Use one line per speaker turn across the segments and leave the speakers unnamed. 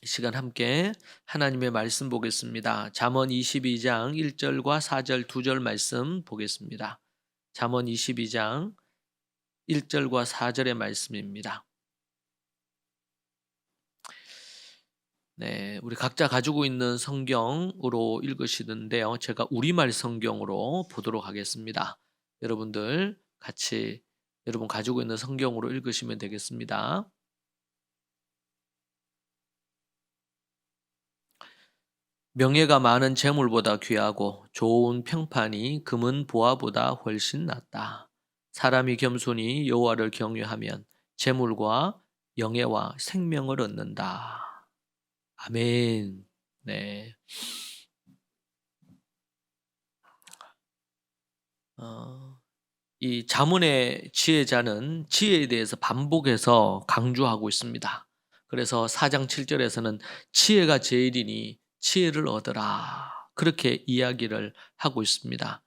이 시간 함께 하나님의 말씀 보겠습니다. 잠언 22장 1절과 4절 2절 말씀 보겠습니다. 잠언 22장 1절과 4절의 말씀입니다. 네, 우리 각자 가지고 있는 성경으로 읽으시는데요. 제가 우리말 성경으로 보도록 하겠습니다. 여러분들 같이 여러분 가지고 있는 성경으로 읽으시면 되겠습니다. 명예가 많은 재물보다 귀하고 좋은 평판이 금은 보화보다 훨씬 낫다. 사람이 겸손히 여호와를 경외하면 재물과 영예와 생명을 얻는다. 아멘. 네. 이 잠언의 지혜자는 지혜에 대해서 반복해서 강조하고 있습니다. 그래서 4장 7절에서는 지혜가 제일이니 지혜를 얻으라. 그렇게 이야기를 하고 있습니다.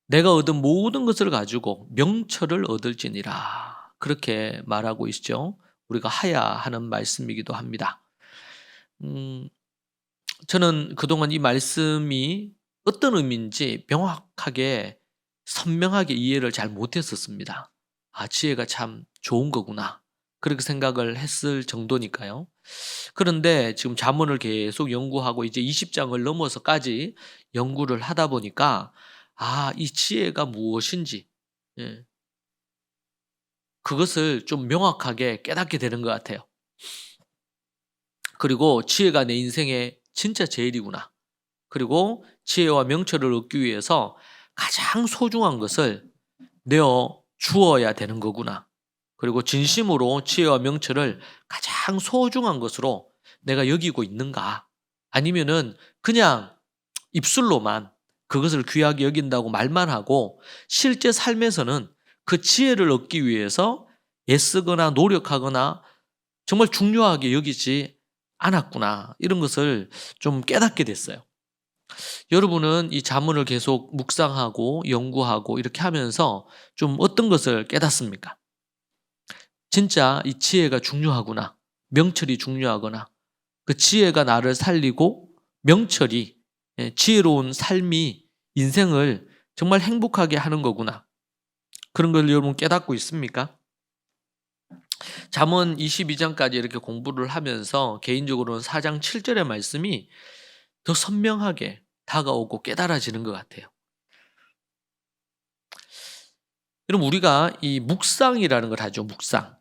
내가 얻은 모든 것을 가지고 명철을 얻을지니라. 그렇게 말하고 있죠. 우리가 하야하는 말씀이기도 합니다. 저는 그동안 이 말씀이 어떤 의미인지 명확하게 선명하게 이해를 잘 못했었습니다. 아, 지혜가 참 좋은 거구나. 그렇게 생각을 했을 정도니까요. 그런데 지금 잠언을 계속 연구하고 이제 20장을 넘어서까지 연구를 하다 보니까 이 지혜가 무엇인지 그것을 좀 명확하게 깨닫게 되는 것 같아요. 그리고 지혜가 내 인생의 진짜 제일이구나. 그리고 지혜와 명철을 얻기 위해서 가장 소중한 것을 내어 주어야 되는 거구나. 그리고 진심으로 지혜와 명철을 가장 소중한 것으로 내가 여기고 있는가? 아니면은 그냥 입술로만 그것을 귀하게 여긴다고 말만 하고 실제 삶에서는 그 지혜를 얻기 위해서 애쓰거나 노력하거나 정말 중요하게 여기지 않았구나. 이런 것을 좀 깨닫게 됐어요. 여러분은 이 잠언을 계속 묵상하고 연구하고 이렇게 하면서 좀 어떤 것을 깨닫습니까? 진짜 이 지혜가 중요하구나. 명철이 중요하거나 그 지혜가 나를 살리고 명철이 지혜로운 삶이 인생을 정말 행복하게 하는 거구나. 그런 걸 여러분 깨닫고 있습니까? 잠언 22장까지 이렇게 공부를 하면서 개인적으로는 4장 7절의 말씀이 더 선명하게 다가오고 깨달아지는 것 같아요. 여러분 우리가 이 묵상이라는 걸 하죠. 묵상.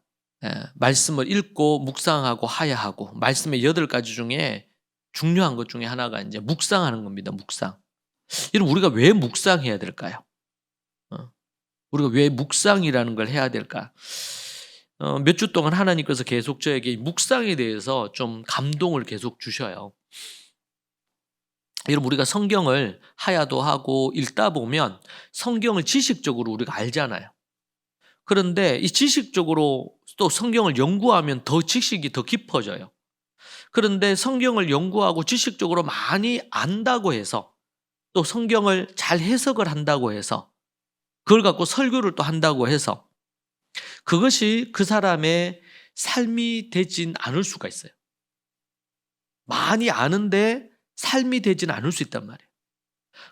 말씀을 읽고 묵상하고 하야하고 말씀의 8가지 중에 중요한 것 중에 하나가 이제 묵상하는 겁니다. 묵상. 여러분 우리가 왜 묵상해야 될까요? 우리가 왜 묵상이라는 걸 해야 될까? 몇 주 동안 하나님께서 계속 저에게 묵상에 대해서 좀 감동을 계속 주셔요. 여러분 우리가 성경을 하야도 하고 읽다 보면 성경을 지식적으로 우리가 알잖아요. 그런데 이 지식적으로 또 성경을 연구하면 더 지식이 더 깊어져요. 그런데 성경을 연구하고 지식적으로 많이 안다고 해서 또 성경을 잘 해석을 한다고 해서 그걸 갖고 설교를 또 한다고 해서 그것이 그 사람의 삶이 되진 않을 수가 있어요. 많이 아는데 삶이 되진 않을 수 있단 말이에요.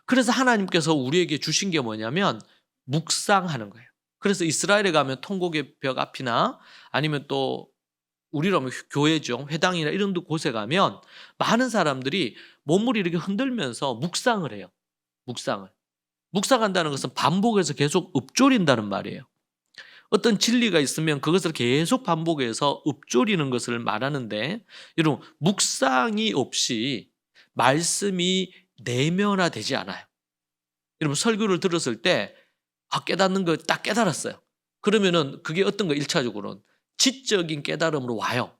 그래서 하나님께서 우리에게 주신 게 뭐냐면 묵상하는 거예요. 그래서 이스라엘에 가면 통곡의 벽 앞이나 아니면 또 우리로 하면 교회죠. 회당이나 이런 곳에 가면 많은 사람들이 몸을 이렇게 흔들면서 묵상을 해요. 묵상을. 묵상한다는 것은 반복해서 계속 읊조린다는 말이에요. 어떤 진리가 있으면 그것을 계속 반복해서 읊조리는 것을 말하는데 여러분 묵상이 없이 말씀이 내면화되지 않아요. 여러분 설교를 들었을 때 깨닫는 거 딱 깨달았어요. 그러면은 그게 어떤 거 1차적으로는 지적인 깨달음으로 와요.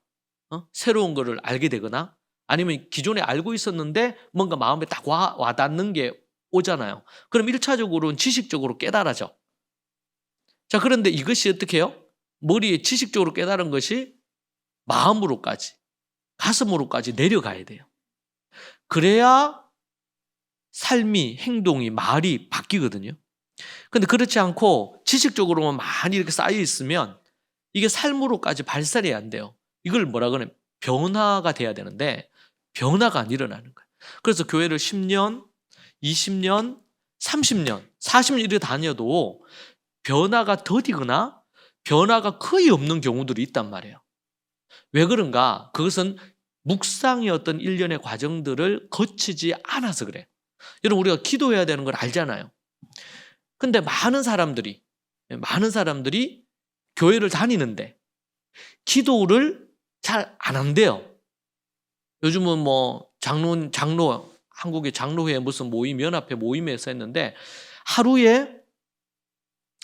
새로운 거를 알게 되거나 아니면 기존에 알고 있었는데 뭔가 마음에 딱 와닿는 게 오잖아요. 그럼 1차적으로는 지식적으로 깨달아져. 자, 그런데 이것이 어떻게 해요? 머리에 지식적으로 깨달은 것이 마음으로까지, 가슴으로까지 내려가야 돼요. 그래야 삶이, 행동이, 말이 바뀌거든요. 근데 그렇지 않고 지식적으로만 많이 이렇게 쌓여 있으면 이게 삶으로까지 발산이 안 돼요. 이걸 뭐라 그래요? 변화가 돼야 되는데 변화가 안 일어나는 거예요. 그래서 교회를 10년, 20년, 30년, 40년 이렇게 다녀도 변화가 더디거나 변화가 거의 없는 경우들이 있단 말이에요. 왜 그런가? 그것은 묵상의 어떤 일련의 과정들을 거치지 않아서 그래요. 여러분, 우리가 기도해야 되는 걸 알잖아요. 근데 많은 사람들이 교회를 다니는데 기도를 잘 안 한대요. 요즘은 뭐 장로 한국의 장로회 무슨 모임 연합회 모임에서 했는데 하루에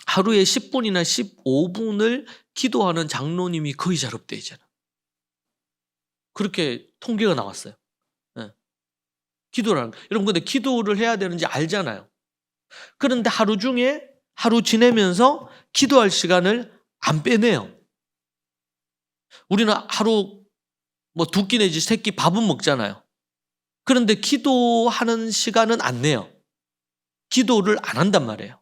10분이나 15분을 기도하는 장로님이 거의 잘 없대 이제는. 그렇게 통계가 나왔어요. 네. 기도라는 거. 여러분 근데 기도를 해야 되는지 알잖아요. 그런데 하루 지내면서 기도할 시간을 안 빼내요. 우리는 하루 뭐 2끼 내지 3끼 밥은 먹잖아요. 그런데 기도하는 시간은 안 내요. 기도를 안 한단 말이에요.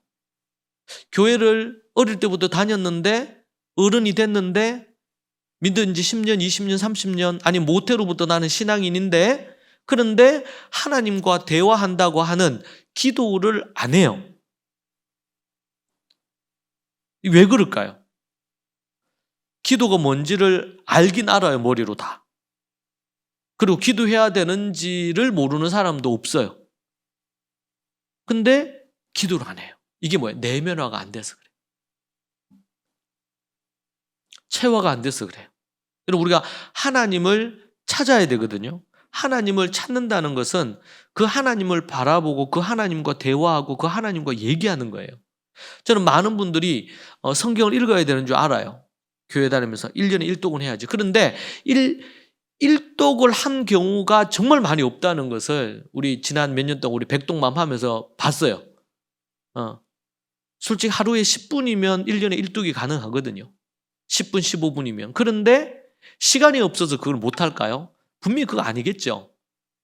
교회를 어릴 때부터 다녔는데 어른이 됐는데 믿은 지 10년, 20년, 30년 아니 모태로부터 나는 신앙인인데 그런데 하나님과 대화한다고 하는 기도를 안 해요. 왜 그럴까요? 기도가 뭔지를 알긴 알아요, 머리로 다. 그리고 기도해야 되는지를 모르는 사람도 없어요. 근데 기도를 안 해요. 이게 뭐예요? 내면화가 안 돼서 그래요. 체화가 안 돼서 그래요. 여러분 우리가 하나님을 찾아야 되거든요. 하나님을 찾는다는 것은 그 하나님을 바라보고 그 하나님과 대화하고 그 하나님과 얘기하는 거예요. 저는 많은 분들이 성경을 읽어야 되는 줄 알아요. 교회 다니면서 1년에 1독은 해야지. 그런데 1독을 한 경우가 정말 많이 없다는 것을 우리 지난 몇 년 동안 우리 백독맘 하면서 봤어요. 솔직히 하루에 10분이면 1년에 1독이 가능하거든요. 10분, 15분이면. 그런데 시간이 없어서 그걸 못할까요? 분명히 그거 아니겠죠.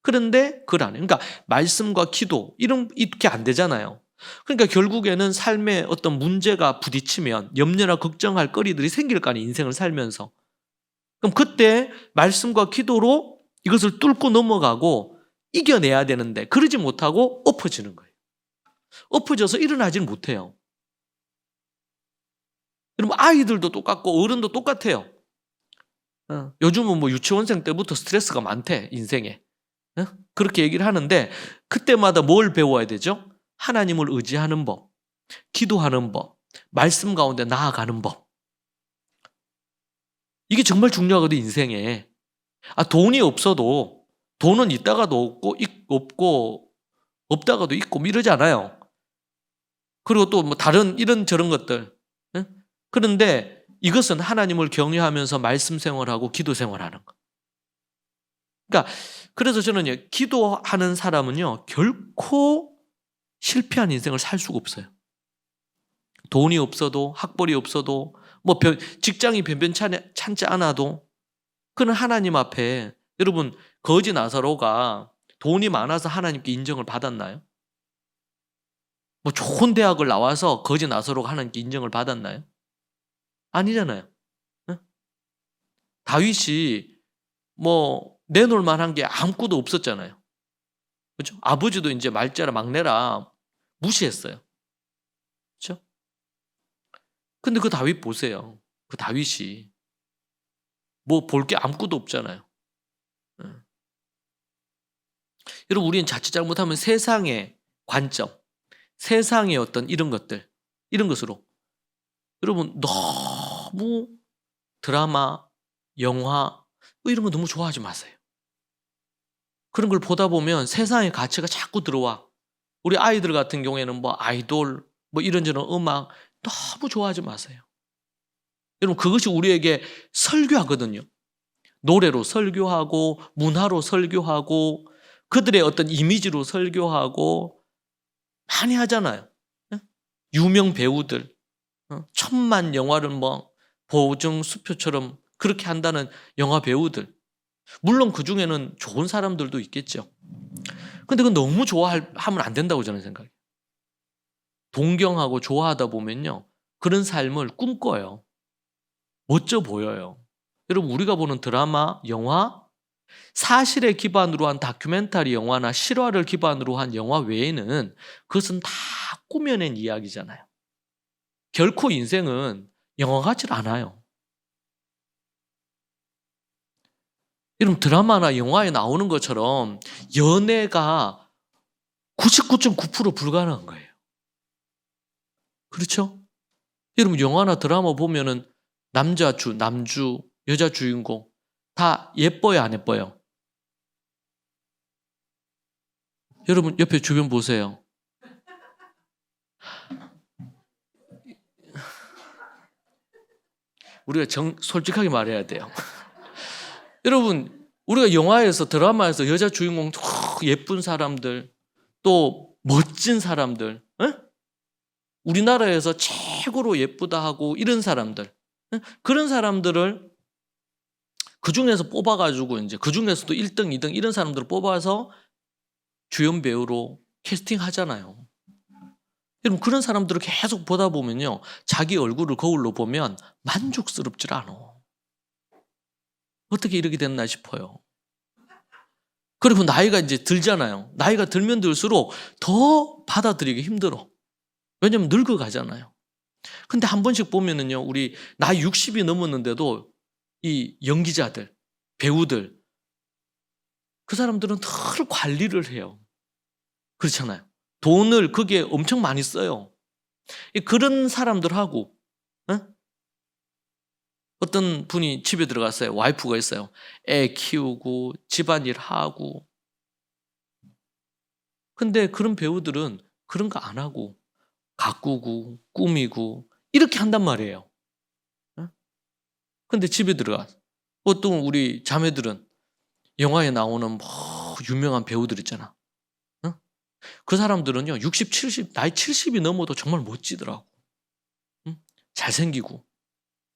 그런데 그걸 안 해요. 그러니까 말씀과 기도 이렇게 안 되잖아요. 그러니까 결국에는 삶에 어떤 문제가 부딪히면 염려나 걱정할 거리들이 생길 거 아니에요. 인생을 살면서. 그럼 그때 말씀과 기도로 이것을 뚫고 넘어가고 이겨내야 되는데 그러지 못하고 엎어지는 거예요. 엎어져서 일어나지는 못해요. 여러분 아이들도 똑같고 어른도 똑같아요. 요즘은 뭐 유치원생 때부터 스트레스가 많대 인생에. 그렇게 얘기를 하는데 그때마다 뭘 배워야 되죠? 하나님을 의지하는 법, 기도하는 법, 말씀 가운데 나아가는 법. 이게 정말 중요하거든 인생에. 돈이 없어도 돈은 있다가도 없고 없다가도 있고 뭐 이러지 않아요. 그리고 또 뭐 다른 이런 저런 것들. 그런데 이것은 하나님을 경외하면서 말씀 생활하고 기도 생활하는 거. 그러니까 그래서 저는 기도하는 사람은요 결코 실패한 인생을 살 수가 없어요. 돈이 없어도 학벌이 없어도 뭐 직장이 변변찮지 않아도 그는 하나님 앞에 여러분 거지 나사로가 돈이 많아서 하나님께 인정을 받았나요? 뭐 좋은 대학을 나와서 거지 나사로가 하나님께 인정을 받았나요? 아니잖아요. 다윗이 뭐 내놓을 만한 게 아무것도 없었잖아요. 그렇죠? 아버지도 이제 말자라 막내라 무시했어요. 그렇죠? 근데 그 다윗 보세요. 그 다윗이 뭐 볼 게 아무것도 없잖아요. 여러분 우리는 자칫 잘못하면 세상의 관점, 세상의 어떤 이런 것들, 이런 것으로 여러분 너무 드라마, 영화 뭐 이런 거 너무 좋아하지 마세요. 그런 걸 보다 보면 세상의 가치가 자꾸 들어와. 우리 아이들 같은 경우에는 뭐 아이돌, 뭐 이런저런 음악 너무 좋아하지 마세요. 여러분 그것이 우리에게 설교하거든요. 노래로 설교하고 문화로 설교하고 그들의 어떤 이미지로 설교하고 많이 하잖아요. 유명 배우들 천만 영화를 뭐 보증수표처럼 그렇게 한다는 영화 배우들 물론 그 중에는 좋은 사람들도 있겠죠. 근데 그건 너무 좋아하면 안 된다고 저는 생각해요. 동경하고 좋아하다 보면요 그런 삶을 꿈꿔요. 멋져 보여요. 여러분 우리가 보는 드라마, 영화, 사실에 기반으로 한 다큐멘터리 영화나 실화를 기반으로 한 영화 외에는 그것은 다 꾸며낸 이야기잖아요. 결코 인생은 영화 같질 않아요. 여러분 드라마나 영화에 나오는 것처럼 연애가 99.9% 불가능한 거예요. 그렇죠? 여러분 영화나 드라마 보면은 남주, 여자 주인공 다 예뻐요, 안 예뻐요? 여러분 옆에 주변 보세요. 우리가 솔직하게 말해야 돼요. 여러분 우리가 영화에서 드라마에서 여자 주인공 예쁜 사람들 또 멋진 사람들 우리나라에서 최고로 예쁘다 하고 이런 사람들 그런 사람들을 그중에서 뽑아가지고 이제 그중에서도 1등, 2등 이런 사람들을 뽑아서 주연 배우로 캐스팅 하잖아요. 여러분 그런 사람들을 계속 보다 보면요 자기 얼굴을 거울로 보면 만족스럽질 않아. 어떻게 이렇게 됐나 싶어요. 그리고 나이가 이제 들잖아요. 나이가 들면 들수록 더 받아들이기 힘들어. 왜냐면 늙어가잖아요. 근데 한 번씩 보면은요 우리 나이 60이 넘었는데도 이 연기자들, 배우들 그 사람들은 늘 관리를 해요. 그렇잖아요. 돈을 거기에 엄청 많이 써요. 그런 사람들하고 어떤 분이 집에 들어갔어요. 와이프가 있어요. 애 키우고 집안일 하고. 근데 그런 배우들은 그런 거 안 하고 가꾸고 꾸미고 이렇게 한단 말이에요. 근데 집에 들어가. 어떤 우리 자매들은 영화에 나오는 뭐 유명한 배우들 있잖아. 그 사람들은요 60, 70, 나이 70이 넘어도 정말 멋지더라고. 잘생기고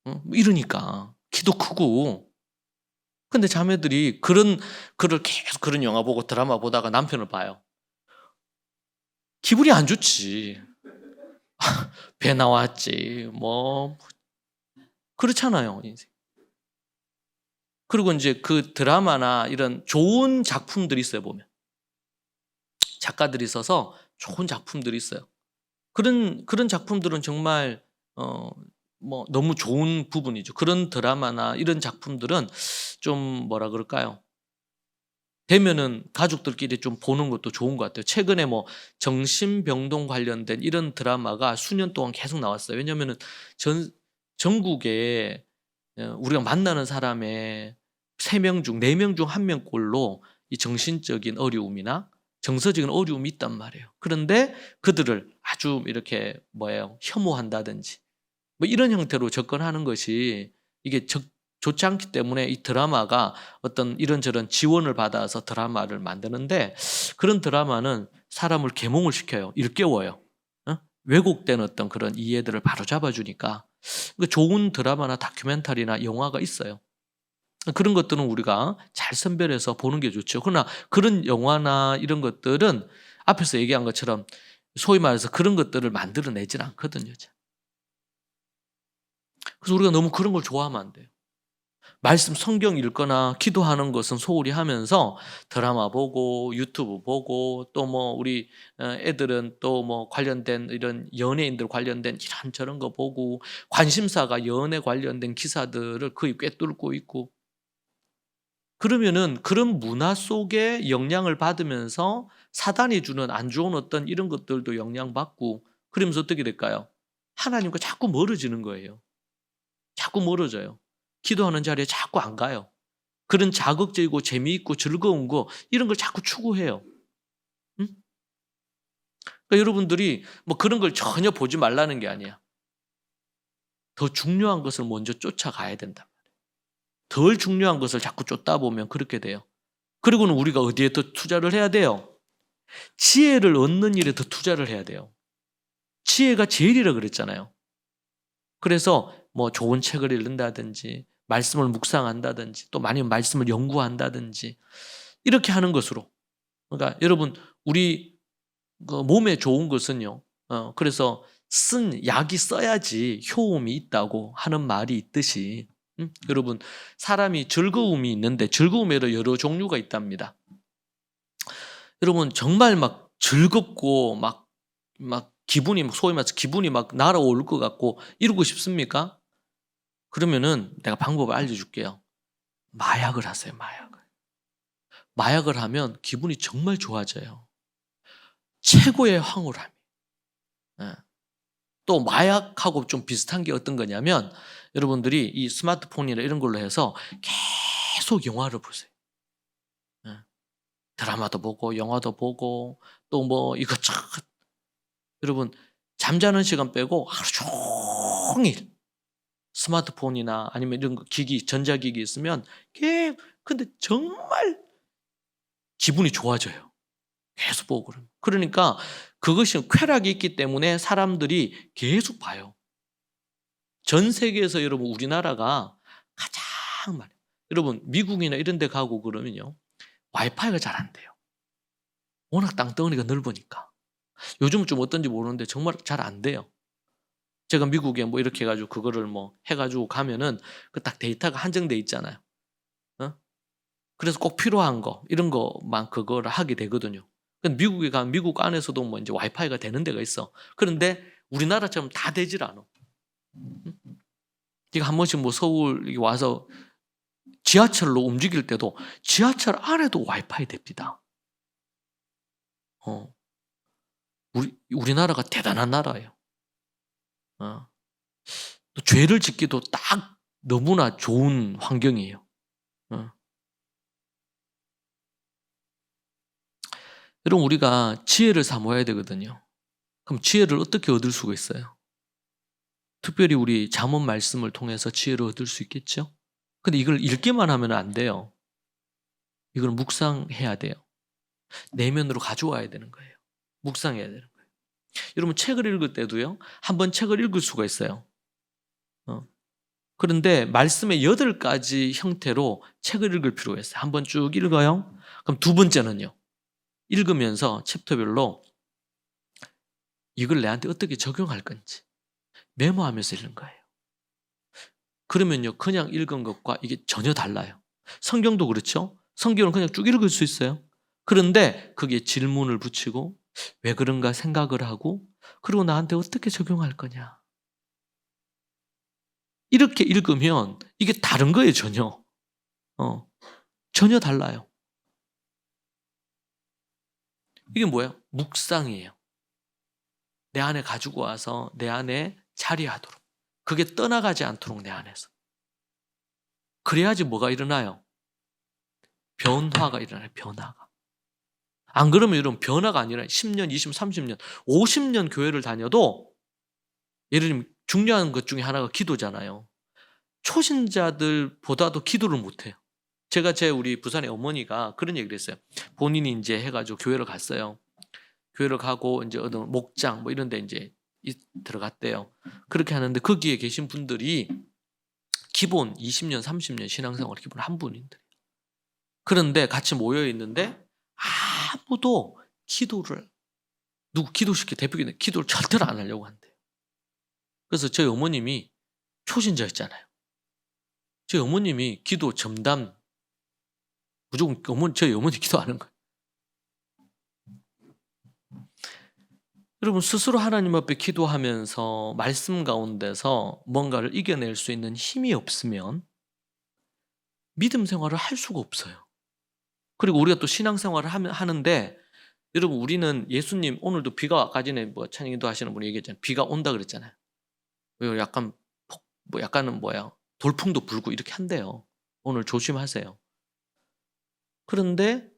뭐 이러니까 키도 크고. 근데 자매들이 그를 계속 그런 영화 보고 드라마 보다가 남편을 봐요. 기분이 안 좋지. 배 나왔지 뭐 그렇잖아요 인생. 그리고 이제 그 드라마나 이런 좋은 작품들이 있어요 보면 작가들이 있어서 좋은 작품들이 있어요. 그런 작품들은 정말 뭐 너무 좋은 부분이죠. 그런 드라마나 이런 작품들은 좀 뭐라 그럴까요? 되면은 가족들끼리 좀 보는 것도 좋은 것 같아요. 최근에 뭐 정신병동 관련된 이런 드라마가 수년 동안 계속 나왔어요. 왜냐면은 전국에 우리가 만나는 사람의 3명 중 4명 중 1명꼴로 이 정신적인 어려움이나 정서적인 어려움이 있단 말이에요. 그런데 그들을 아주 이렇게 혐오한다든지 뭐 이런 형태로 접근하는 것이 이게 좋지 않기 때문에 이 드라마가 어떤 이런저런 지원을 받아서 드라마를 만드는데 그런 드라마는 사람을 계몽을 시켜요. 일깨워요. 왜곡된 어떤 그런 이해들을 바로 잡아주니까 좋은 드라마나 다큐멘터리나 영화가 있어요. 그런 것들은 우리가 잘 선별해서 보는 게 좋죠. 그러나 그런 영화나 이런 것들은 앞에서 얘기한 것처럼 소위 말해서 그런 것들을 만들어내진 않거든요. 그래서 우리가 너무 그런 걸 좋아하면 안 돼요. 말씀 성경 읽거나 기도하는 것은 소홀히 하면서 드라마 보고 유튜브 보고 또 뭐 우리 애들은 또 뭐 관련된 이런 연예인들 관련된 이런저런 거 보고 관심사가 연애 관련된 기사들을 거의 꿰뚫고 있고 그러면은 그런 문화 속에 영향을 받으면서 사단이 주는 안 좋은 어떤 이런 것들도 영향받고 그러면서 어떻게 될까요? 하나님과 자꾸 멀어지는 거예요. 자꾸 멀어져요. 기도하는 자리에 자꾸 안 가요. 그런 자극적이고 재미있고 즐거운 거 이런 걸 자꾸 추구해요. 응? 그러니까 여러분들이 뭐 그런 걸 전혀 보지 말라는 게 아니야. 더 중요한 것을 먼저 쫓아가야 된다. 덜 중요한 것을 자꾸 쫓다 보면 그렇게 돼요. 그리고는 우리가 어디에 더 투자를 해야 돼요? 지혜를 얻는 일에 더 투자를 해야 돼요. 지혜가 제일이라 그랬잖아요. 그래서 뭐 좋은 책을 읽는다든지 말씀을 묵상한다든지 또 많이 말씀을 연구한다든지 이렇게 하는 것으로 그러니까 여러분 우리 몸에 좋은 것은요 그래서 쓴 약이 써야지 효험이 있다고 하는 말이 있듯이 여러분, 사람이 즐거움이 있는데 즐거움에도 여러 종류가 있답니다. 여러분, 정말 막 즐겁고 막 기분이 소위 말해서 기분이 막 날아올 것 같고 이러고 싶습니까? 그러면은 내가 방법을 알려줄게요. 마약을 하세요. 마약을 하면 기분이 정말 좋아져요. 최고의 황홀함이. 예. 또 마약하고 좀 비슷한 게 어떤 거냐면 여러분들이 이 스마트폰이나 이런 걸로 해서 계속 영화를 보세요. 예. 드라마도 보고 영화도 보고 또 뭐 이것저것. 여러분, 잠자는 시간 빼고 하루 종일 스마트폰이나 아니면 이런 기기, 전자기기 있으면 근데 정말 기분이 좋아져요. 계속 보고 그러면. 그러니까 그것이 쾌락이 있기 때문에 사람들이 계속 봐요. 전 세계에서 여러분 우리나라가 가장 많아요. 여러분 미국이나 이런 데 가고 그러면요. 와이파이가 잘 안 돼요. 워낙 땅덩어리가 넓으니까. 요즘은 좀 어떤지 모르는데 정말 잘 안 돼요. 제가 미국에 뭐 이렇게 해가지고 그거를 뭐 해가지고 가면은 그 딱 데이터가 한정돼 있잖아요. 어? 그래서 꼭 필요한 거 이런 거만 그거를 하게 되거든요. 근데 미국에 가면 미국 안에서도 뭐 이제 와이파이가 되는 데가 있어. 그런데 우리나라처럼 다 되질 않아. 네가 한 번씩 뭐 서울 와서 지하철로 움직일 때도 지하철 안에도 와이파이 됩니다. 우리나라가 대단한 나라예요. 또 죄를 짓기도 딱 너무나 좋은 환경이에요. 여러분, 우리가 지혜를 사모해야 되거든요. 그럼 지혜를 어떻게 얻을 수가 있어요? 특별히 우리 잠언 말씀을 통해서 지혜를 얻을 수 있겠죠? 근데 이걸 읽기만 하면 안 돼요. 이걸 묵상해야 돼요. 내면으로 가져와야 되는 거예요. 묵상해야 되는 거예요. 여러분, 책을 읽을 때도요. 한번 책을 읽을 수가 있어요. 그런데 말씀의 8가지 형태로 책을 읽을 필요가 있어요. 한번 쭉 읽어요. 그럼 두 번째는요. 읽으면서 챕터별로 이걸 내한테 어떻게 적용할 건지 메모하면서 읽는 거예요. 그러면요. 그냥 읽은 것과 이게 전혀 달라요. 성경도 그렇죠. 성경은 그냥 쭉 읽을 수 있어요. 그런데 거기에 질문을 붙이고 왜 그런가 생각을 하고 그리고 나한테 어떻게 적용할 거냐. 이렇게 읽으면 이게 다른 거예요. 전혀. 전혀 달라요. 이게 뭐예요? 묵상이에요. 내 안에 가지고 와서 내 안에 자리하도록. 그게 떠나가지 않도록 내 안에서. 그래야지 뭐가 일어나요? 변화가 일어나요. 변화가. 안 그러면 이런 변화가 아니라 10년, 20년, 30년, 50년 교회를 다녀도 예를 들면 중요한 것 중에 하나가 기도잖아요. 초신자들보다도 기도를 못해요. 제가 우리 부산의 어머니가 그런 얘기를 했어요. 본인이 이제 해가지고 교회를 갔어요. 교회를 가고 이제 어떤 목장 뭐 이런 데 이제 들어갔대요. 그렇게 하는데 거기에 계신 분들이 기본 20년, 30년 신앙생활 기본 한 분인데. 그런데 같이 모여 있는데 아무도 기도를 누구 기도시켜 대표기는 기도를 절대로 안 하려고 한대요. 그래서 저희 어머님이 초신자였잖아요. 저희 어머님이 기도 전담 무조건 저희 어머니 기도하는 거예요. 여러분 스스로 하나님 앞에 기도하면서 말씀 가운데서 뭔가를 이겨낼 수 있는 힘이 없으면 믿음 생활을 할 수가 없어요. 그리고 우리가 또 신앙생활을 하는데 여러분 우리는 예수님 오늘도 비가 아까 전에 뭐 찬양기도 하시는 분이 얘기했잖아요. 비가 온다 그랬잖아요. 약간 약간은 돌풍도 불고 이렇게 한대요. 오늘 조심하세요. 그런데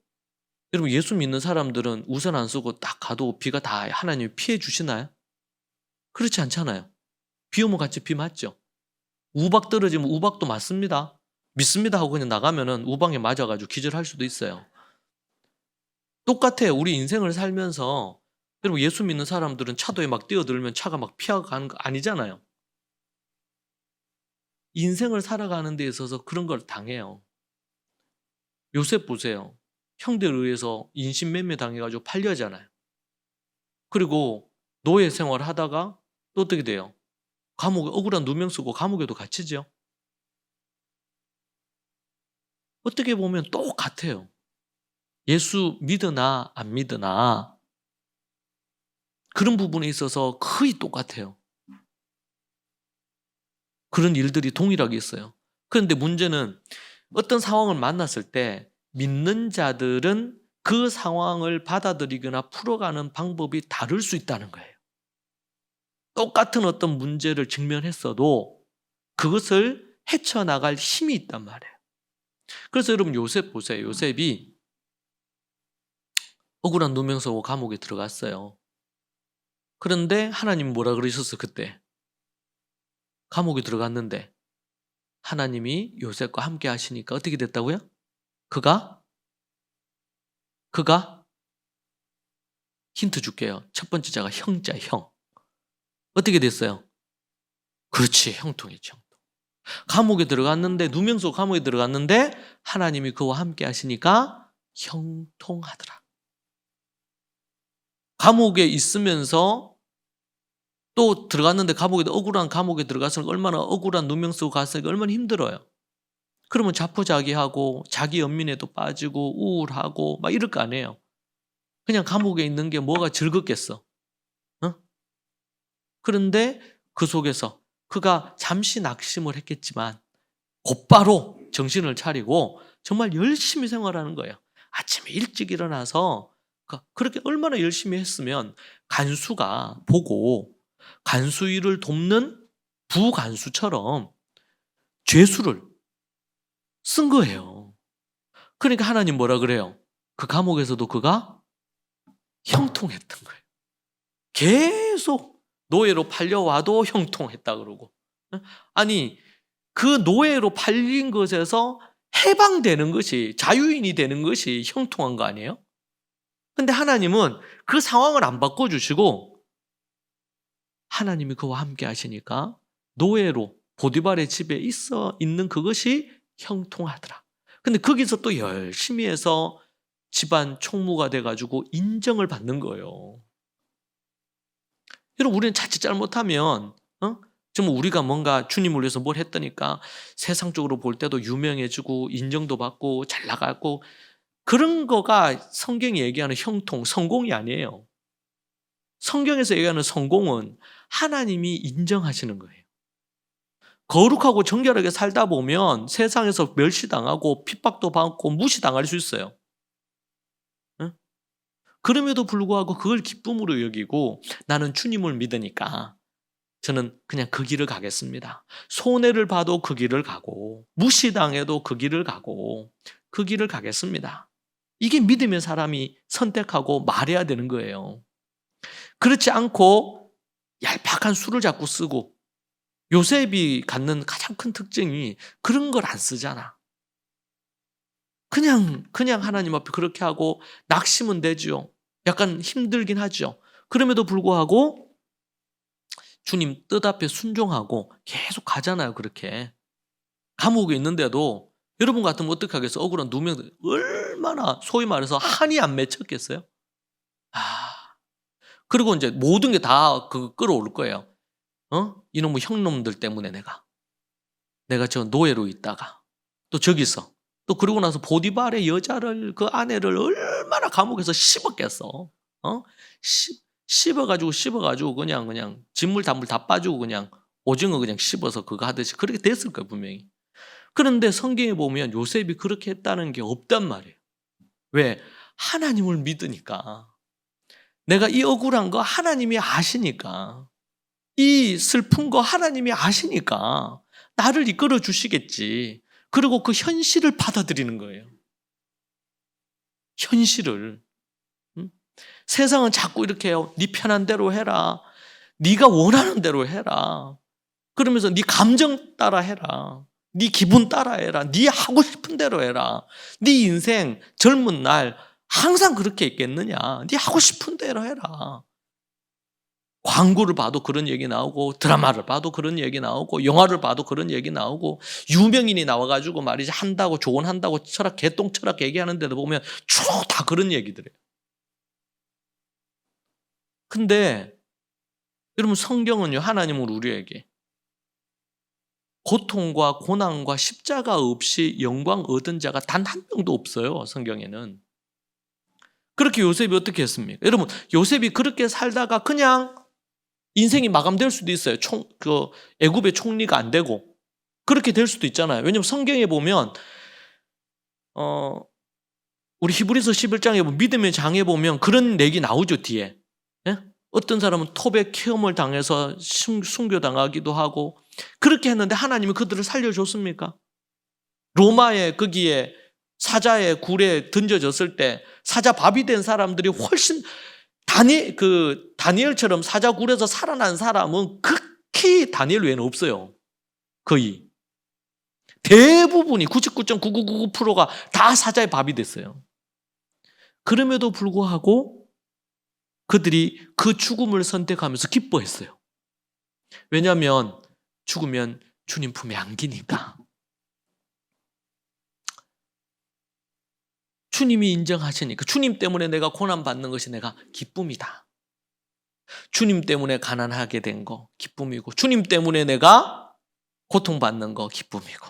여러분 예수 믿는 사람들은 우산 안 쓰고 딱 가도 비가 다 하나님이 피해 주시나요? 그렇지 않잖아요. 비 오면 같이 비 맞죠? 우박 떨어지면 우박도 맞습니다. 믿습니다 하고 그냥 나가면은 우박에 맞아가지고 기절할 수도 있어요. 똑같아요. 우리 인생을 살면서 여러분 예수 믿는 사람들은 차도에 막 뛰어들면 차가 막 피하가는 거 아니잖아요. 인생을 살아가는 데 있어서 그런 걸 당해요. 요셉 보세요. 형들에 의해서 인신매매 당해가지고 팔려잖아요. 그리고 노예 생활을 하다가 또 어떻게 돼요? 감옥에 억울한 누명 쓰고 감옥에도 갇히죠. 어떻게 보면 똑같아요. 예수 믿으나 안 믿으나 그런 부분에 있어서 거의 똑같아요. 그런 일들이 동일하게 있어요. 그런데 문제는 어떤 상황을 만났을 때 믿는 자들은 그 상황을 받아들이거나 풀어가는 방법이 다를 수 있다는 거예요. 똑같은 어떤 문제를 직면했어도 그것을 헤쳐나갈 힘이 있단 말이에요. 그래서 여러분 요셉 보세요. 요셉이 억울한 누명서고 감옥에 들어갔어요. 그런데 하나님 뭐라 그러셨어 그때? 감옥에 들어갔는데 하나님이 요셉과 함께 하시니까 어떻게 됐다고요? 그가 힌트 줄게요. 첫 번째 자가 형자 형. 어떻게 됐어요? 그렇지, 형통이죠. 형통. 감옥에 들어갔는데 누명소 감옥에 들어갔는데 하나님이 그와 함께 하시니까 형통하더라. 감옥에 있으면서 또 들어갔는데 억울한 감옥에 들어갔으니까 얼마나 억울한 누명 쓰고 갔으니까 얼마나 힘들어요. 그러면 자포자기하고 자기 연민에도 빠지고 우울하고 막 이럴 거 아니에요. 그냥 감옥에 있는 게 뭐가 즐겁겠어. 어? 그런데 그 속에서 그가 잠시 낙심을 했겠지만 곧바로 정신을 차리고 정말 열심히 생활하는 거예요. 아침에 일찍 일어나서 그렇게 얼마나 열심히 했으면 간수가 보고 간수 일을 돕는 부간수처럼 죄수를 쓴 거예요. 그러니까 하나님 뭐라 그래요? 그 감옥에서도 그가 형통했던 거예요. 계속 노예로 팔려와도 형통했다 그러고. 아니 그 노예로 팔린 것에서 해방되는 것이 자유인이 되는 것이 형통한 거 아니에요? 근데 하나님은 그 상황을 안 바꿔주시고 하나님이 그와 함께 하시니까 노예로 보디발의 집에 있는 그것이 형통하더라. 근데 거기서 또 열심히 해서 집안 총무가 돼가지고 인정을 받는 거예요. 여러분 우리는 자칫 잘못하면 정말 우리가 뭔가 주님을 위해서 뭘 했더니까 세상적으로 볼 때도 유명해지고 인정도 받고 잘 나가고 그런 거가 성경이 얘기하는 형통, 성공이 아니에요. 성경에서 얘기하는 성공은 하나님이 인정하시는 거예요. 거룩하고 정결하게 살다 보면 세상에서 멸시당하고 핍박도 받고 무시당할 수 있어요. 그럼에도 불구하고 그걸 기쁨으로 여기고 나는 주님을 믿으니까 저는 그냥 그 길을 가겠습니다. 손해를 봐도 그 길을 가고 무시당해도 그 길을 가고 그 길을 가겠습니다. 이게 믿음의 사람이 선택하고 말해야 되는 거예요. 그렇지 않고 얄팍한 수를 자꾸 쓰고 요셉이 갖는 가장 큰 특징이 그런 걸 안 쓰잖아. 그냥 하나님 앞에 그렇게 하고 낙심은 되죠. 약간 힘들긴 하죠. 그럼에도 불구하고 주님 뜻 앞에 순종하고 계속 가잖아요. 그렇게. 감옥에 있는데도 여러분 같으면 어떻게 하겠어요? 억울한 누명들 얼마나 소위 말해서 한이 안 맺혔겠어요? 그리고 이제 모든 게 다 끌어올 거예요. 이놈의 형놈들 때문에 내가 저 노예로 있다가 또 저기서 또 그러고 나서 보디발의 여자를 그 아내를 얼마나 감옥에서 씹었겠어. 씹어가지고 그냥 진물 단물 다 빠지고 그냥 오징어 그냥 씹어서 그거 하듯이 그렇게 됐을 거예요 분명히. 그런데 성경에 보면 요셉이 그렇게 했다는 게 없단 말이에요. 왜? 하나님을 믿으니까. 내가 이 억울한 거 하나님이 아시니까. 이 슬픈 거 하나님이 아시니까 나를 이끌어 주시겠지. 그리고 그 현실을 받아들이는 거예요. 현실을. 세상은 자꾸 이렇게 해요. 네 편한 대로 해라. 네가 원하는 대로 해라. 그러면서 네 감정 따라 해라. 네 기분 따라 해라. 네 하고 싶은 대로 해라. 네 인생 젊은 날 항상 그렇게 있겠느냐. 네 하고 싶은 대로 해라. 광고를 봐도 그런 얘기 나오고 드라마를 봐도 그런 얘기 나오고 영화를 봐도 그런 얘기 나오고 유명인이 나와가지고 말이지 한다고 조언한다고 개똥 철학 얘기하는 데도 보면 쭉 다 그런 얘기들이에요. 근데 여러분 성경은요 하나님은 우리에게 고통과 고난과 십자가 없이 영광 얻은 자가 단 한 명도 없어요. 성경에는. 그렇게 요셉이 어떻게 했습니까? 여러분, 요셉이 그렇게 살다가 그냥 인생이 마감될 수도 있어요. 애굽의 총리가 안 되고 그렇게 될 수도 있잖아요. 왜냐하면 성경에 보면 우리 히브리서 11장에 보면 믿음의 장에 보면 그런 얘기 나오죠. 뒤에. 예? 어떤 사람은 톱에 케험을 당해서 순교당하기도 하고 그렇게 했는데 하나님이 그들을 살려줬습니까? 로마의 거기에 사자의 굴에 던져졌을 때 사자 밥이 된 사람들이 훨씬 다니엘처럼 사자 굴에서 살아난 사람은 극히 다니엘 외에는 없어요. 거의. 대부분이 99.9999%가 다 사자의 밥이 됐어요. 그럼에도 불구하고 그들이 그 죽음을 선택하면서 기뻐했어요. 왜냐하면 죽으면 주님 품에 안기니까. 주님이 인정하시니까 주님 때문에 내가 고난받는 것이 내가 기쁨이다. 주님 때문에 가난하게 된 거 기쁨이고 주님 때문에 내가 고통받는 거 기쁨이고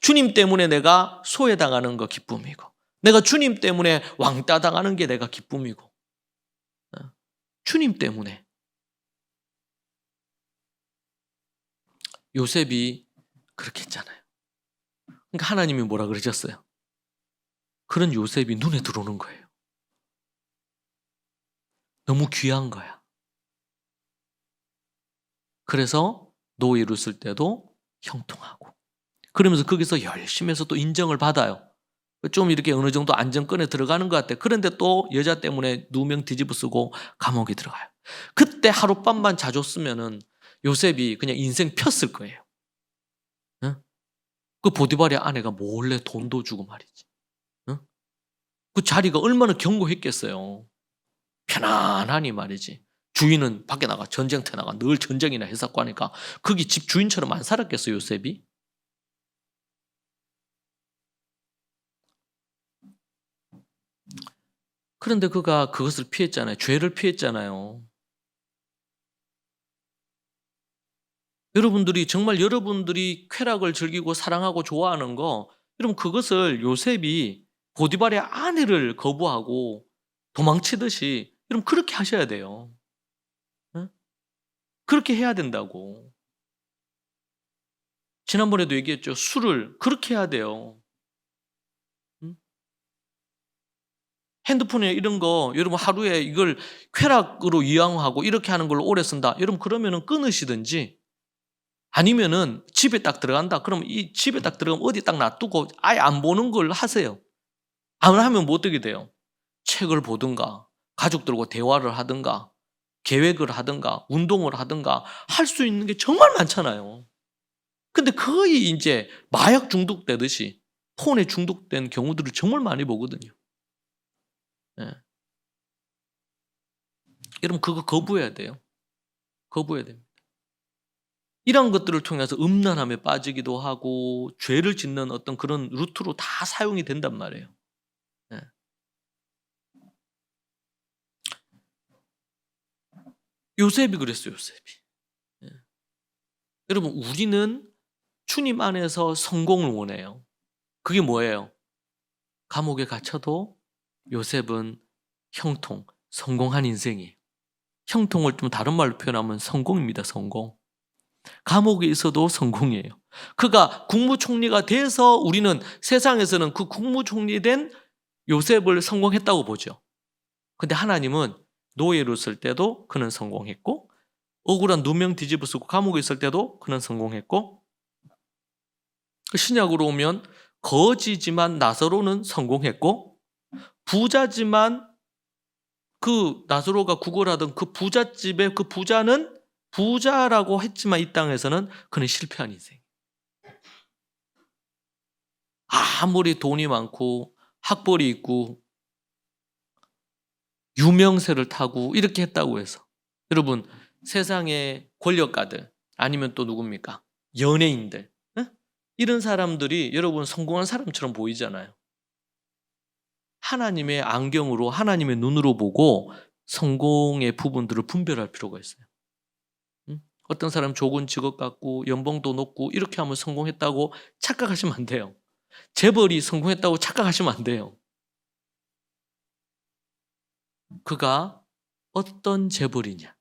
주님 때문에 내가 소외당하는 거 기쁨이고 내가 주님 때문에 왕따 당하는 게 내가 기쁨이고 주님 때문에. 요셉이 그렇게 했잖아요. 그러니까 하나님이 뭐라 그러셨어요? 그런 요셉이 눈에 들어오는 거예요. 너무 귀한 거야. 그래서 노예 이뤘을 때도 형통하고 그러면서 거기서 열심히 해서 또 인정을 받아요. 좀 이렇게 어느 정도 안정권에 들어가는 것 같아요. 그런데 또 여자 때문에 누명 뒤집어 쓰고 감옥에 들어가요. 그때 하룻밤만 자줬으면은 요셉이 그냥 인생 폈을 거예요. 응? 그 보디발의 아내가 몰래 돈도 주고 말이지. 응? 그 자리가 얼마나 견고했겠어요. 편안하니 말이지. 주인은 밖에 나가 전쟁터 나가 늘 전쟁이나 했었고 하니까 거기 집 주인처럼 안 살았겠어요, 요셉이? 그런데 그가 그것을 피했잖아요. 죄를 피했잖아요. 여러분들이 정말 여러분들이 쾌락을 즐기고 사랑하고 좋아하는 거 여러분 그것을 요셉이 보디발의 아내를 거부하고 도망치듯이 여러분 그렇게 하셔야 돼요. 응? 그렇게 해야 된다고. 지난번에도 얘기했죠. 술을 그렇게 해야 돼요. 응? 핸드폰에 이런 거 여러분 하루에 이걸 쾌락으로 이용하고 이렇게 하는 걸로 오래 쓴다. 여러분 그러면은 끊으시든지 아니면은 집에 딱 들어간다. 그럼 이 집에 딱 들어가면 어디 딱 놔두고 아예 안 보는 걸 하세요. 안 하면 뭐 어떻게 돼요? 책을 보든가 가족들과 대화를 하든가 계획을 하든가 운동을 하든가 할 수 있는 게 정말 많잖아요. 근데 거의 이제 마약 중독되듯이 폰에 중독된 경우들을 정말 많이 보거든요. 네. 여러분 그거 거부해야 돼요. 거부해야 됩니다. 이런 것들을 통해서 음란함에 빠지기도 하고 죄를 짓는 어떤 그런 루트로 다 사용이 된단 말이에요. 네. 요셉이 그랬어요. 요셉이. 네. 여러분 우리는 주님 안에서 성공을 원해요. 그게 뭐예요? 감옥에 갇혀도 요셉은 형통, 성공한 인생이에요. 형통을 좀 다른 말로 표현하면 성공입니다. 성공. 감옥에 있어도 성공이에요. 그가 국무총리가 돼서 우리는 세상에서는 그 국무총리 된 요셉을 성공했다고 보죠. 근데 하나님은 노예로 있을 때도 그는 성공했고 억울한 누명 뒤집어 쓰고 감옥에 있을 때도 그는 성공했고 신약으로 오면 거지지만 나사로는 성공했고 부자지만 그 나사로가 구걸하던 그 부잣집의 그 부자는 부자라고 했지만 이 땅에서는 그는 실패한 인생. 아무리 돈이 많고 학벌이 있고 유명세를 타고 이렇게 했다고 해서 여러분 세상의 권력가들 아니면 또 누굽니까? 연예인들 이런 사람들이 여러분 성공한 사람처럼 보이잖아요. 하나님의 안경으로 하나님의 눈으로 보고 성공의 부분들을 분별할 필요가 있어요. 어떤 사람 좋은 직업 갖고 연봉도 높고 이렇게 하면 성공했다고 착각하시면 안 돼요. 재벌이 성공했다고 착각하시면 안 돼요. 그가 어떤 재벌이냐?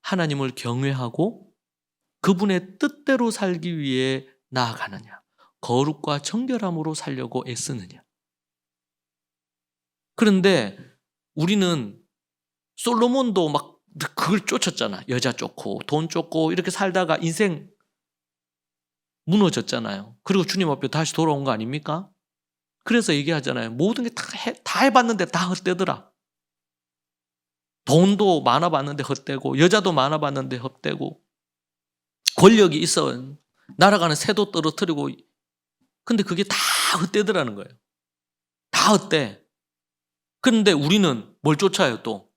하나님을 경외하고 그분의 뜻대로 살기 위해 나아가느냐? 거룩과 정결함으로 살려고 애쓰느냐? 그런데 우리는 솔로몬도 막 그걸 쫓았잖아. 여자 쫓고 돈 쫓고 이렇게 살다가 인생 무너졌잖아요. 그리고 주님 앞에 다시 돌아온 거 아닙니까? 그래서 얘기하잖아요. 모든 게 다 해봤는데 다 헛되더라. 돈도 많아봤는데 헛되고 여자도 많아봤는데 헛되고 권력이 있어 날아가는 새도 떨어뜨리고 근데 그게 다 헛되더라는 거예요. 다 헛돼. 그런데 우리는 뭘 쫓아요 또?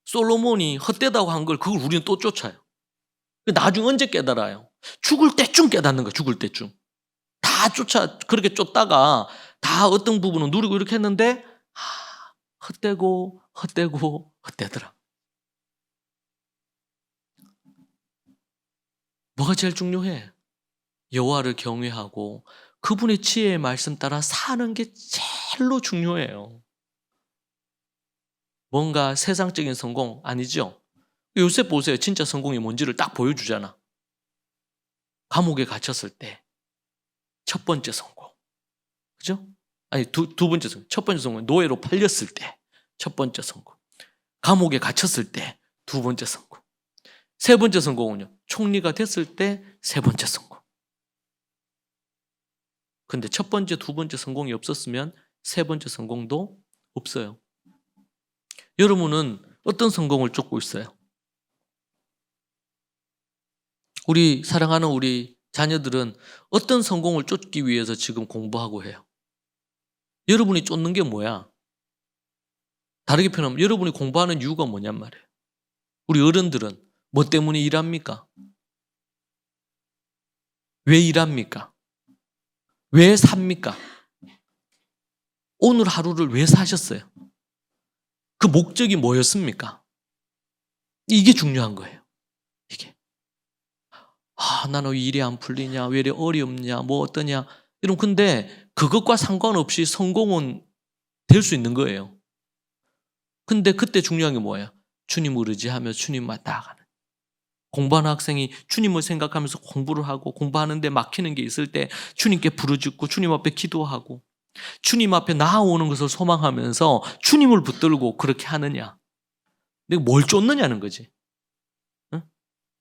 솔로몬이 헛되다고 한 걸 그걸 우리는 또 쫓아요. 나중에 언제 깨달아요? 죽을 때쯤 깨닫는 거야. 죽을 때쯤. 다 그렇게 쫓다가 다 어떤 부분은 누리고 이렇게 했는데 헛되고 헛되고 헛되더라. 뭐가 제일 중요해? 여호와를 경외하고 그분의 지혜의 말씀 따라 사는 게 제일로 중요해요. 뭔가 세상적인 성공 아니죠? 요셉 보세요. 진짜 성공이 뭔지를 딱 보여주잖아. 감옥에 갇혔을 때 첫 번째 성공. 그죠? 아니 두 번째 성공. 첫 번째 성공은 노예로 팔렸을 때 첫 번째 성공. 감옥에 갇혔을 때 두 번째 성공. 세 번째 성공은요. 총리가 됐을 때 세 번째 성공. 근데 첫 번째, 두 번째 성공이 없었으면 세 번째 성공도 없어요. 여러분은 어떤 성공을 쫓고 있어요? 우리 사랑하는 우리 자녀들은 어떤 성공을 쫓기 위해서 지금 공부하고 해요? 여러분이 쫓는 게 뭐야? 다르게 표현하면 여러분이 공부하는 이유가 뭐냔 말이에요. 우리 어른들은 뭐 때문에 일합니까? 왜 일합니까? 왜 삽니까? 오늘 하루를 왜 사셨어요? 그 목적이 뭐였습니까? 이게 중요한 거예요. 이게. 나는 왜 일이 안 풀리냐? 왜 이래 어렵냐? 뭐 어떠냐? 이런 근데 그것과 상관없이 성공은 될 수 있는 거예요. 근데 그때 중요한 게 뭐예요? 주님을 의지하며 주님만 나아가는. 공부하는 학생이 주님을 생각하면서 공부를 하고 공부하는데 막히는 게 있을 때 주님께 부르짖고 주님 앞에 기도하고 주님 앞에 나아오는 것을 소망하면서 주님을 붙들고 그렇게 하느냐. 내가 뭘 쫓느냐는 거지.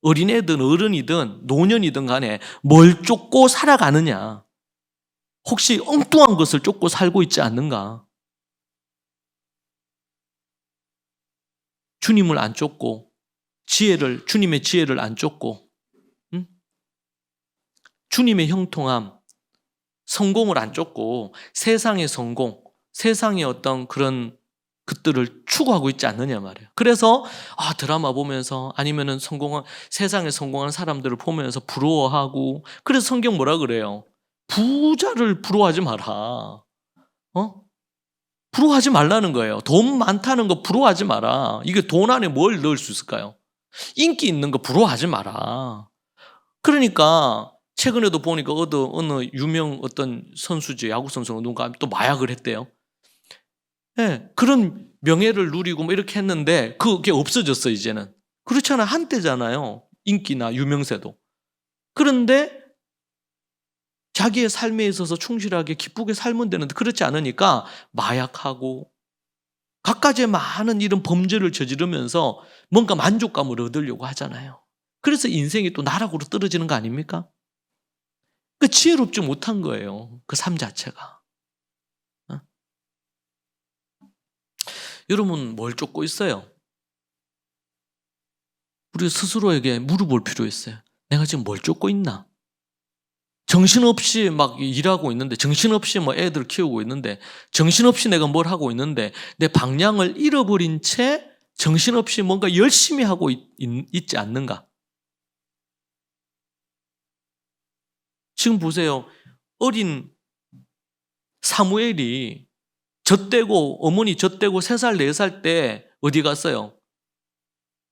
어린애든 어른이든 노년이든 간에 뭘 쫓고 살아가느냐. 혹시 엉뚱한 것을 쫓고 살고 있지 않는가? 주님을 안 쫓고 주님의 지혜를 안 쫓고 주님의 형통함, 성공을 안 쫓고 세상의 성공, 세상의 어떤 그런 것들을 추구하고 있지 않느냐 말이에요. 그래서 드라마 보면서 아니면은 세상에 성공한 사람들을 보면서 부러워하고 그래서 성경 뭐라 그래요? 부자를 부러워하지 마라. 부러워하지 말라는 거예요. 돈 많다는 거 부러워하지 마라. 이게 돈 안에 뭘 넣을 수 있을까요? 인기 있는 거 부러워하지 마라. 그러니까 최근에도 보니까 어느 유명 어떤 선수지 야구 선수가 누군가 또 마약을 했대요. 네, 그런 명예를 누리고 뭐 이렇게 했는데 그게 없어졌어 이제는. 그렇잖아 한때잖아요. 인기나 유명세도. 그런데 자기의 삶에 있어서 충실하게 기쁘게 살면 되는데 그렇지 않으니까 마약하고 갖가지의 많은 이런 범죄를 저지르면서 뭔가 만족감을 얻으려고 하잖아요. 그래서 인생이 또 나락으로 떨어지는 거 아닙니까? 그 지혜롭지 못한 거예요. 그 삶 자체가. 여러분 뭘 쫓고 있어요? 우리 스스로에게 물어볼 필요 있어요. 내가 지금 뭘 쫓고 있나? 정신없이 막 일하고 있는데 정신없이 뭐 애들 키우고 있는데 정신없이 내가 뭘 하고 있는데 내 방향을 잃어버린 채 정신없이 뭔가 열심히 하고 있지 않는가? 지금 보세요. 어린 사무엘이 젖대고 어머니 젖대고 3살 4살 때 어디 갔어요?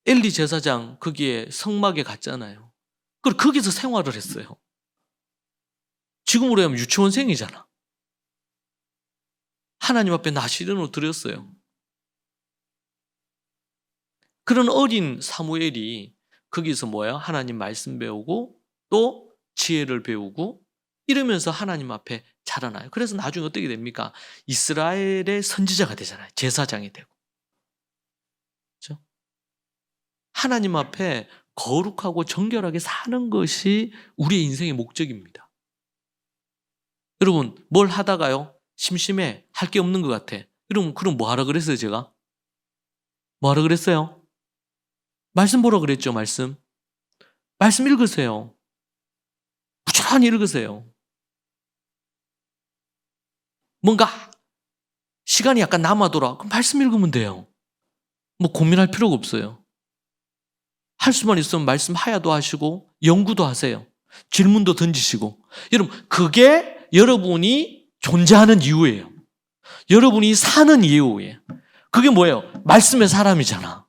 엘리 제사장 거기에 성막에 갔잖아요. 그리고 거기서 생활을 했어요. 지금으로 하면 유치원생이잖아. 하나님 앞에 나시린으로 드렸어요. 그런 어린 사무엘이 거기서 뭐야? 하나님 말씀 배우고 또 지혜를 배우고 이러면서 하나님 앞에 자라나요. 그래서 나중에 어떻게 됩니까? 이스라엘의 선지자가 되잖아요. 제사장이 되고. 그렇죠? 하나님 앞에 거룩하고 정결하게 사는 것이 우리의 인생의 목적입니다. 여러분, 뭘 하다가요? 심심해. 할 게 없는 것 같아. 그럼 뭐 하라 그랬어요, 제가? 뭐 하라 그랬어요? 말씀 보라 그랬죠, 말씀. 말씀 읽으세요. 부지런히 읽으세요. 뭔가 시간이 약간 남아돌아. 그럼 말씀 읽으면 돼요. 뭐 고민할 필요가 없어요. 할 수만 있으면 말씀 하야도 하시고 연구도 하세요. 질문도 던지시고. 여러분, 그게 여러분이 존재하는 이유예요. 여러분이 사는 이유예요. 그게 뭐예요? 말씀의 사람이잖아.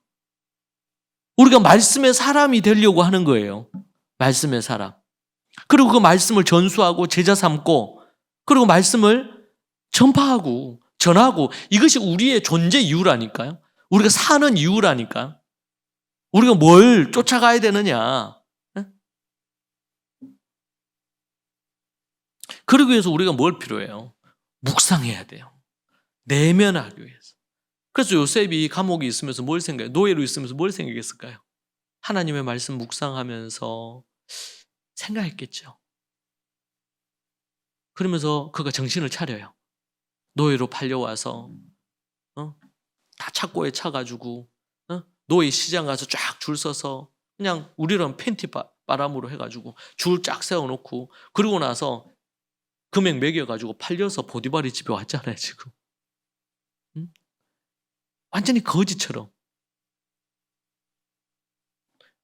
우리가 말씀의 사람이 되려고 하는 거예요. 말씀의 사람. 그리고 그 말씀을 전수하고 제자 삼고 그리고 말씀을 전파하고 전하고 이것이 우리의 존재 이유라니까요. 우리가 사는 이유라니까. 우리가 뭘 쫓아가야 되느냐. 그러기 위해서 우리가 뭘 필요해요? 묵상해야 돼요. 내면하기 위해서. 그래서 요셉이 감옥에 있으면서 뭘 생각해요? 노예로 있으면서 뭘 생각했을까요? 하나님의 말씀 묵상하면서 생각했겠죠. 그러면서 그가 정신을 차려요. 노예로 팔려와서 다 착고에 차가지고 노예 시장 가서 쫙 줄 서서 그냥 우리는 팬티 바람으로 해가지고 줄 쫙 세워놓고 그러고 나서 금액 매겨가지고 팔려서 보디발이 집에 왔잖아요 지금. 완전히 거지처럼.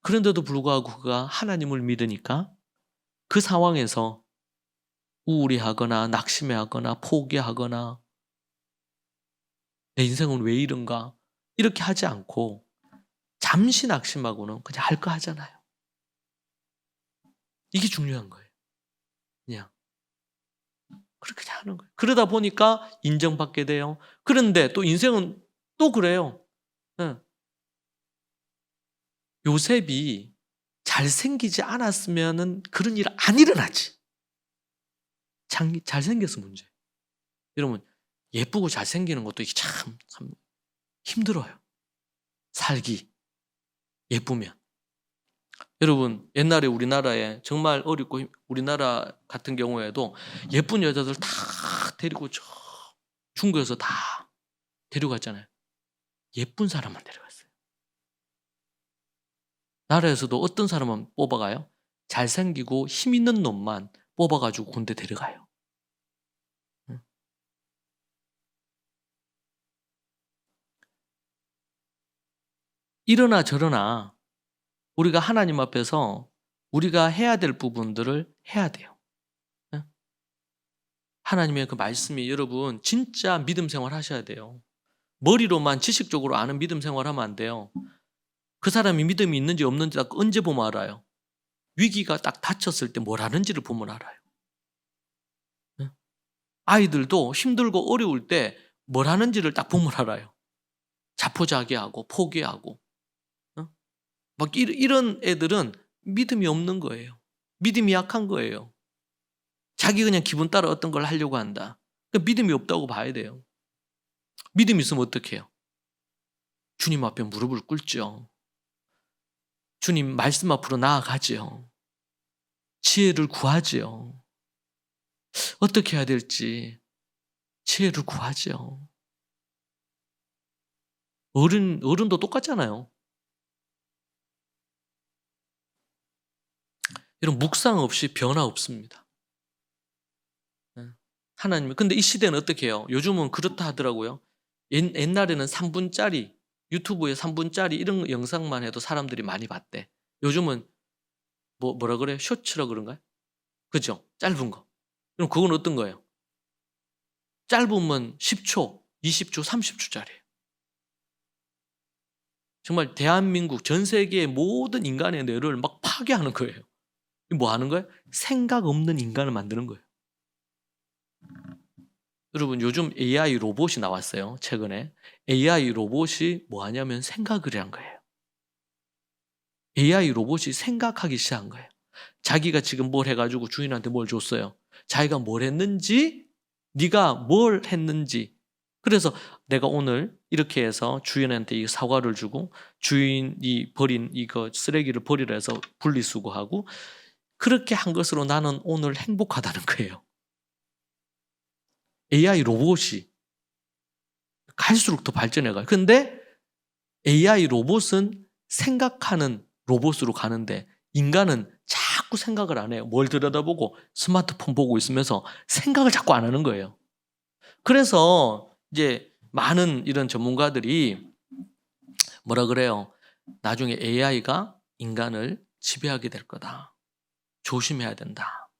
그런데도 불구하고 그가 하나님을 믿으니까 그 상황에서 우울해하거나 낙심해하거나 포기하거나 내 인생은 왜 이런가 이렇게 하지 않고 잠시 낙심하고는 그냥 할 거 하잖아요. 이게 중요한 거예요. 그냥 그렇게 하는 거예요. 그러다 보니까 인정받게 돼요. 그런데 또 인생은 또 그래요. 요셉이 잘생기지 않았으면 그런 일 안 일어나지. 잘생겨서 문제. 여러분 예쁘고 잘생기는 것도 이게 참 힘들어요. 살기 예쁘면. 여러분 옛날에 우리나라에 정말 어렵고 우리나라 같은 경우에도 예쁜 여자들 다 데리고 저 중국에서 다 데려갔잖아요. 예쁜 사람만 데려갔어요. 나라에서도 어떤 사람만 뽑아가요? 잘생기고 힘 있는 놈만 뽑아가지고 군대 데려가요. 이러나 저러나 우리가 하나님 앞에서 우리가 해야 될 부분들을 해야 돼요. 하나님의 그 말씀이 여러분 진짜 믿음 생활 하셔야 돼요. 머리로만 지식적으로 아는 믿음 생활하면 안 돼요. 그 사람이 믿음이 있는지 없는지 딱 언제 보면 알아요? 위기가 딱 닥쳤을 때 뭘 하는지를 보면 알아요. 아이들도 힘들고 어려울 때 뭘 하는지를 딱 보면 알아요. 자포자기하고 포기하고 막 이런 애들은 믿음이 없는 거예요. 믿음이 약한 거예요. 자기 그냥 기분 따라 어떤 걸 하려고 한다. 그러니까 믿음이 없다고 봐야 돼요. 믿음이 있으면 어떻게 해요? 주님 앞에 무릎을 꿇죠. 주님 말씀 앞으로 나아가죠. 지혜를 구하죠. 어떻게 해야 될지 지혜를 구하죠. 어른도 똑같잖아요. 이런 묵상 없이 변화 없습니다. 하나님, 근데 이 시대는 어떻게 해요? 요즘은 그렇다 하더라고요. 옛날에는 3분짜리, 유튜브에 3분짜리 이런 영상만 해도 사람들이 많이 봤대. 요즘은 뭐라 그래요? 쇼츠라 그런가요? 그죠? 짧은 거. 그럼 그건 어떤 거예요? 짧으면 10초, 20초, 30초짜리. 정말 대한민국 전 세계의 모든 인간의 뇌를 막 파괴하는 거예요. 뭐 하는 거예요? 생각 없는 인간을 만드는 거예요. 여러분 요즘 AI 로봇이 나왔어요. 최근에. AI 로봇이 뭐 하냐면 생각을 한 거예요. AI 로봇이 생각하기 시작한 거예요. 자기가 지금 뭘 해가지고 주인한테 뭘 줬어요. 자기가 뭘 했는지, 네가 뭘 했는지. 그래서 내가 오늘 이렇게 해서 주인한테 이 사과를 주고 주인이 버린 이거 쓰레기를 버리라 해서 분리수거하고 그렇게 한 것으로 나는 오늘 행복하다는 거예요. AI 로봇이 갈수록 더 발전해가요. 근데 AI 로봇은 생각하는 로봇으로 가는데 인간은 자꾸 생각을 안 해요. 뭘 들여다보고 스마트폰 보고 있으면서 생각을 자꾸 안 하는 거예요. 그래서 이제 많은 이런 전문가들이 뭐라 그래요? 나중에 AI가 인간을 지배하게 될 거다. 조심해야 된다.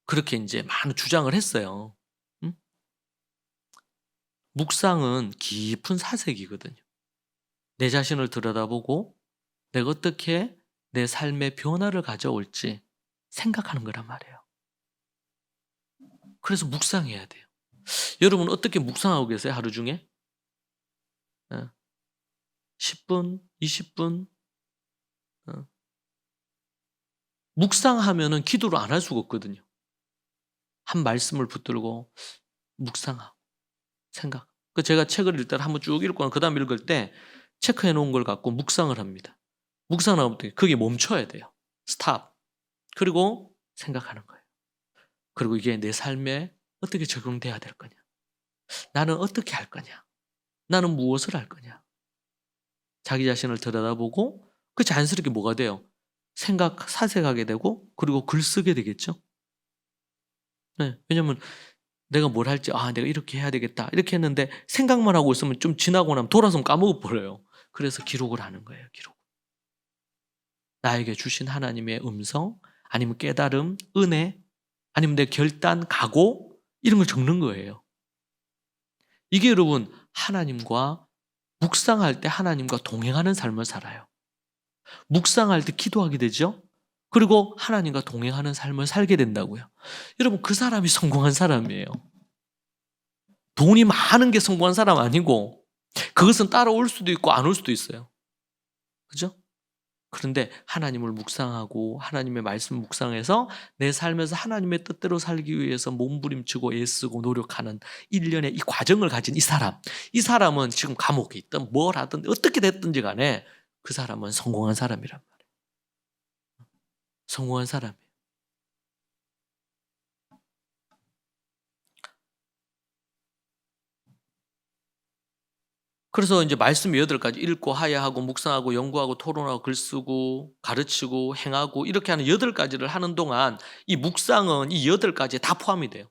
그렇게 이제 많은 주장을 했어요. 응? 묵상은 깊은 사색이거든요. 내 자신을 들여다보고 내가 어떻게 내 삶의 변화를 가져올지 생각하는 거란 말이에요. 그래서 묵상해야 돼요. 여러분 어떻게 묵상하고 계세요? 하루 중에? 10분, 20분? 묵상하면은 기도를 안 할 수가 없거든요. 한 말씀을 붙들고 묵상하고 생각. 제가 책을 읽을 때 한번 쭉 읽고 그 다음 읽을 때 체크해 놓은 걸 갖고 묵상을 합니다. 묵상하면 그게 멈춰야 돼요. 스탑. 그리고 생각하는 거예요. 그리고 이게 내 삶에 어떻게 적용돼야 될 거냐. 나는 어떻게 할 거냐. 나는 무엇을 할 거냐. 자기 자신을 들여다보고 그 자연스럽게 뭐가 돼요? 사색하게 되고 그리고 글 쓰게 되겠죠. 네, 왜냐면 내가 뭘 할지 내가 이렇게 해야 되겠다 이렇게 했는데 생각만 하고 있으면 좀 지나고 나면 돌아서면 까먹어버려요. 그래서 기록을 하는 거예요. 기록. 나에게 주신 하나님의 음성 아니면 깨달음, 은혜 아니면 내 결단, 각오 이런 걸 적는 거예요. 이게 여러분 하나님과 묵상할 때 하나님과 동행하는 삶을 살아요. 묵상할 때 기도하게 되죠. 그리고 하나님과 동행하는 삶을 살게 된다고요. 여러분 그 사람이 성공한 사람이에요. 돈이 많은 게 성공한 사람 아니고 그것은 따라올 수도 있고 안 올 수도 있어요. 그죠? 그런데 하나님을 묵상하고 하나님의 말씀 묵상해서 내 삶에서 하나님의 뜻대로 살기 위해서 몸부림치고 애쓰고 노력하는 일련의 이 과정을 가진 이 사람은 지금 감옥에 있든 뭘 하든 어떻게 됐든지 간에 그 사람은 성공한 사람이란 말이에요. 성공한 사람이에요. 그래서 이제 말씀 8가지 읽고 하야하고 묵상하고 연구하고 토론하고 글쓰고 가르치고 행하고 이렇게 하는 8가지를 하는 동안 이 묵상은 이 8가지에 다 포함이 돼요.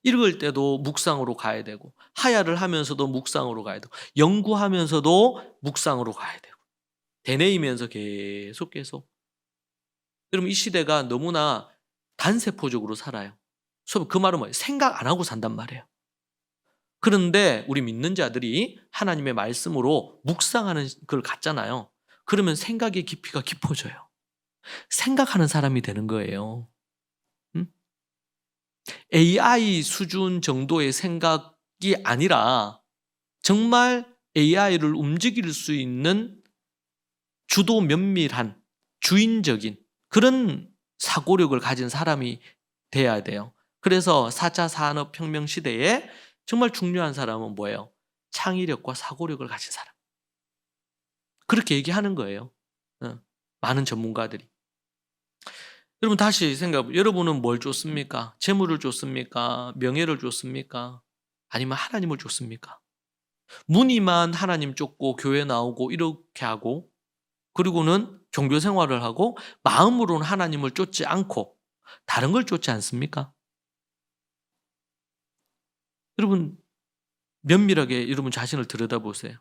읽을 때도 묵상으로 가야 되고 하야를 하면서도 묵상으로 가야 되고 연구하면서도 묵상으로 가야 되고 되뇌이면서 계속 여러분 이 시대가 너무나 단세포적으로 살아요. 그 말은 뭐예요? 생각 안 하고 산단 말이에요. 그런데 우리 믿는 자들이 하나님의 말씀으로 묵상하는 걸 갖잖아요. 그러면 생각의 깊이가 깊어져요. 생각하는 사람이 되는 거예요. AI 수준 정도의 생각이 아니라 정말 AI를 움직일 수 있는 주도 면밀한 주인적인 그런 사고력을 가진 사람이 돼야 돼요. 그래서 4차 산업혁명 시대에 정말 중요한 사람은 뭐예요? 창의력과 사고력을 가진 사람. 그렇게 얘기하는 거예요. 많은 전문가들이. 여러분 다시 생각해보세요. 여러분은 뭘 쫓습니까? 재물을 쫓습니까? 명예를 쫓습니까? 아니면 하나님을 쫓습니까? 무늬만 하나님 쫓고 교회 나오고 이렇게 하고 그리고는 종교 생활을 하고 마음으로는 하나님을 쫓지 않고 다른 걸 쫓지 않습니까? 여러분 면밀하게 여러분 자신을 들여다보세요.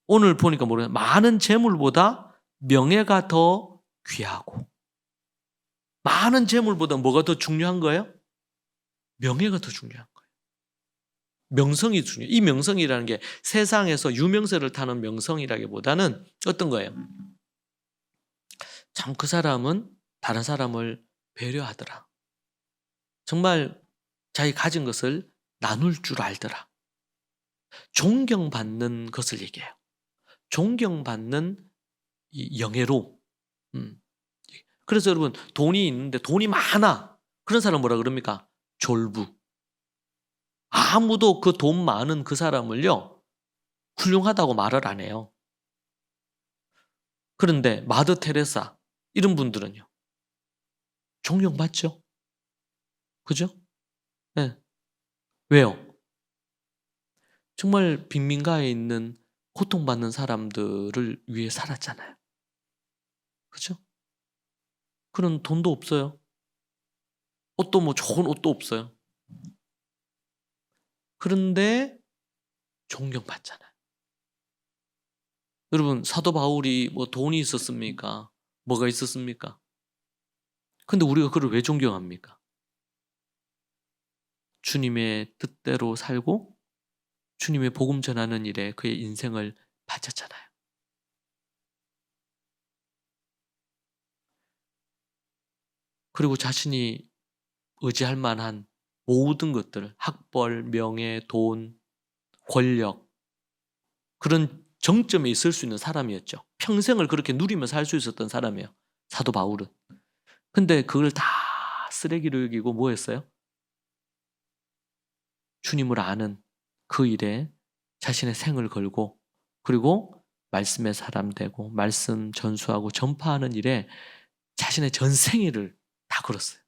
오늘 보니까 모르겠어요. 많은 재물보다 명예가 더 귀하고 많은 재물보다 뭐가 더 중요한 거예요? 명예가 더 중요한 거예요. 명성이 중요해요. 이 명성이라는 게 세상에서 유명세를 타는 명성이라기보다는 어떤 거예요? 참 그 사람은 다른 사람을 배려하더라. 정말 자기 가진 것을 나눌 줄 알더라. 존경받는 것을 얘기해요. 존경받는 이 영예로. 그래서 여러분 돈이 있는데 돈이 많아. 그런 사람 뭐라 그럽니까? 졸부. 아무도 그 돈 많은 그 사람을요 훌륭하다고 말을 안 해요. 그런데 마더 테레사 이런 분들은요 존경받죠. 그죠? 네. 왜요? 정말 빈민가에 있는 고통받는 사람들을 위해 살았잖아요. 그죠? 그런 돈도 없어요. 옷도 뭐 좋은 옷도 없어요. 그런데 존경받잖아요. 여러분 사도 바울이 뭐 돈이 있었습니까? 뭐가 있었습니까? 근데 우리가 그를 왜 존경합니까? 주님의 뜻대로 살고 주님의 복음 전하는 일에 그의 인생을 바쳤잖아요. 그리고 자신이 의지할 만한 모든 것들, 학벌, 명예, 돈, 권력 그런 정점에 있을 수 있는 사람이었죠. 평생을 그렇게 누리며 살 수 있었던 사람이에요. 사도 바울은. 근데 그걸 다 쓰레기로 여기고 뭐 했어요? 주님을 아는 그 일에 자신의 생을 걸고 그리고 말씀의 사람 되고 말씀 전수하고 전파하는 일에 자신의 전생애를 다 걸었어요.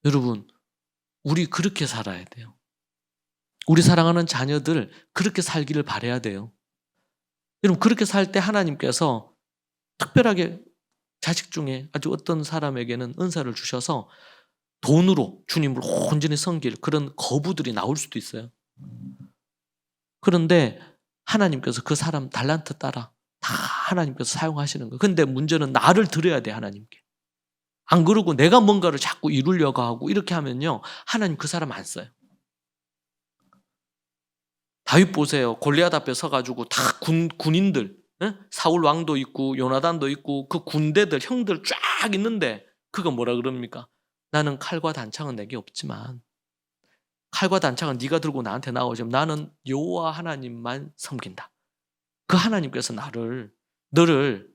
여러분 우리 그렇게 살아야 돼요. 우리 사랑하는 자녀들 그렇게 살기를 바라야 돼요. 여러분 그렇게 살 때 하나님께서 특별하게 자식 중에 아주 어떤 사람에게는 은사를 주셔서 돈으로 주님을 온전히 섬길 그런 거부들이 나올 수도 있어요. 그런데 하나님께서 그 사람 달란트 따라 다 하나님께서 사용하시는 거예요. 근데 문제는 나를 드려야 돼 하나님께. 안 그러고 내가 뭔가를 자꾸 이루려고 하고 이렇게 하면요 하나님 그 사람 안 써요. 다윗 보세요. 골리앗 앞에 서가지고 다 군인들 사울 왕도 있고 요나단도 있고 그 군대들 형들 쫙 있는데 그거 뭐라 그럽니까? 나는 칼과 단창은 내게 없지만 칼과 단창은 네가 들고 나한테 나오지만 나는 여호와 하나님만 섬긴다. 그 하나님께서 너를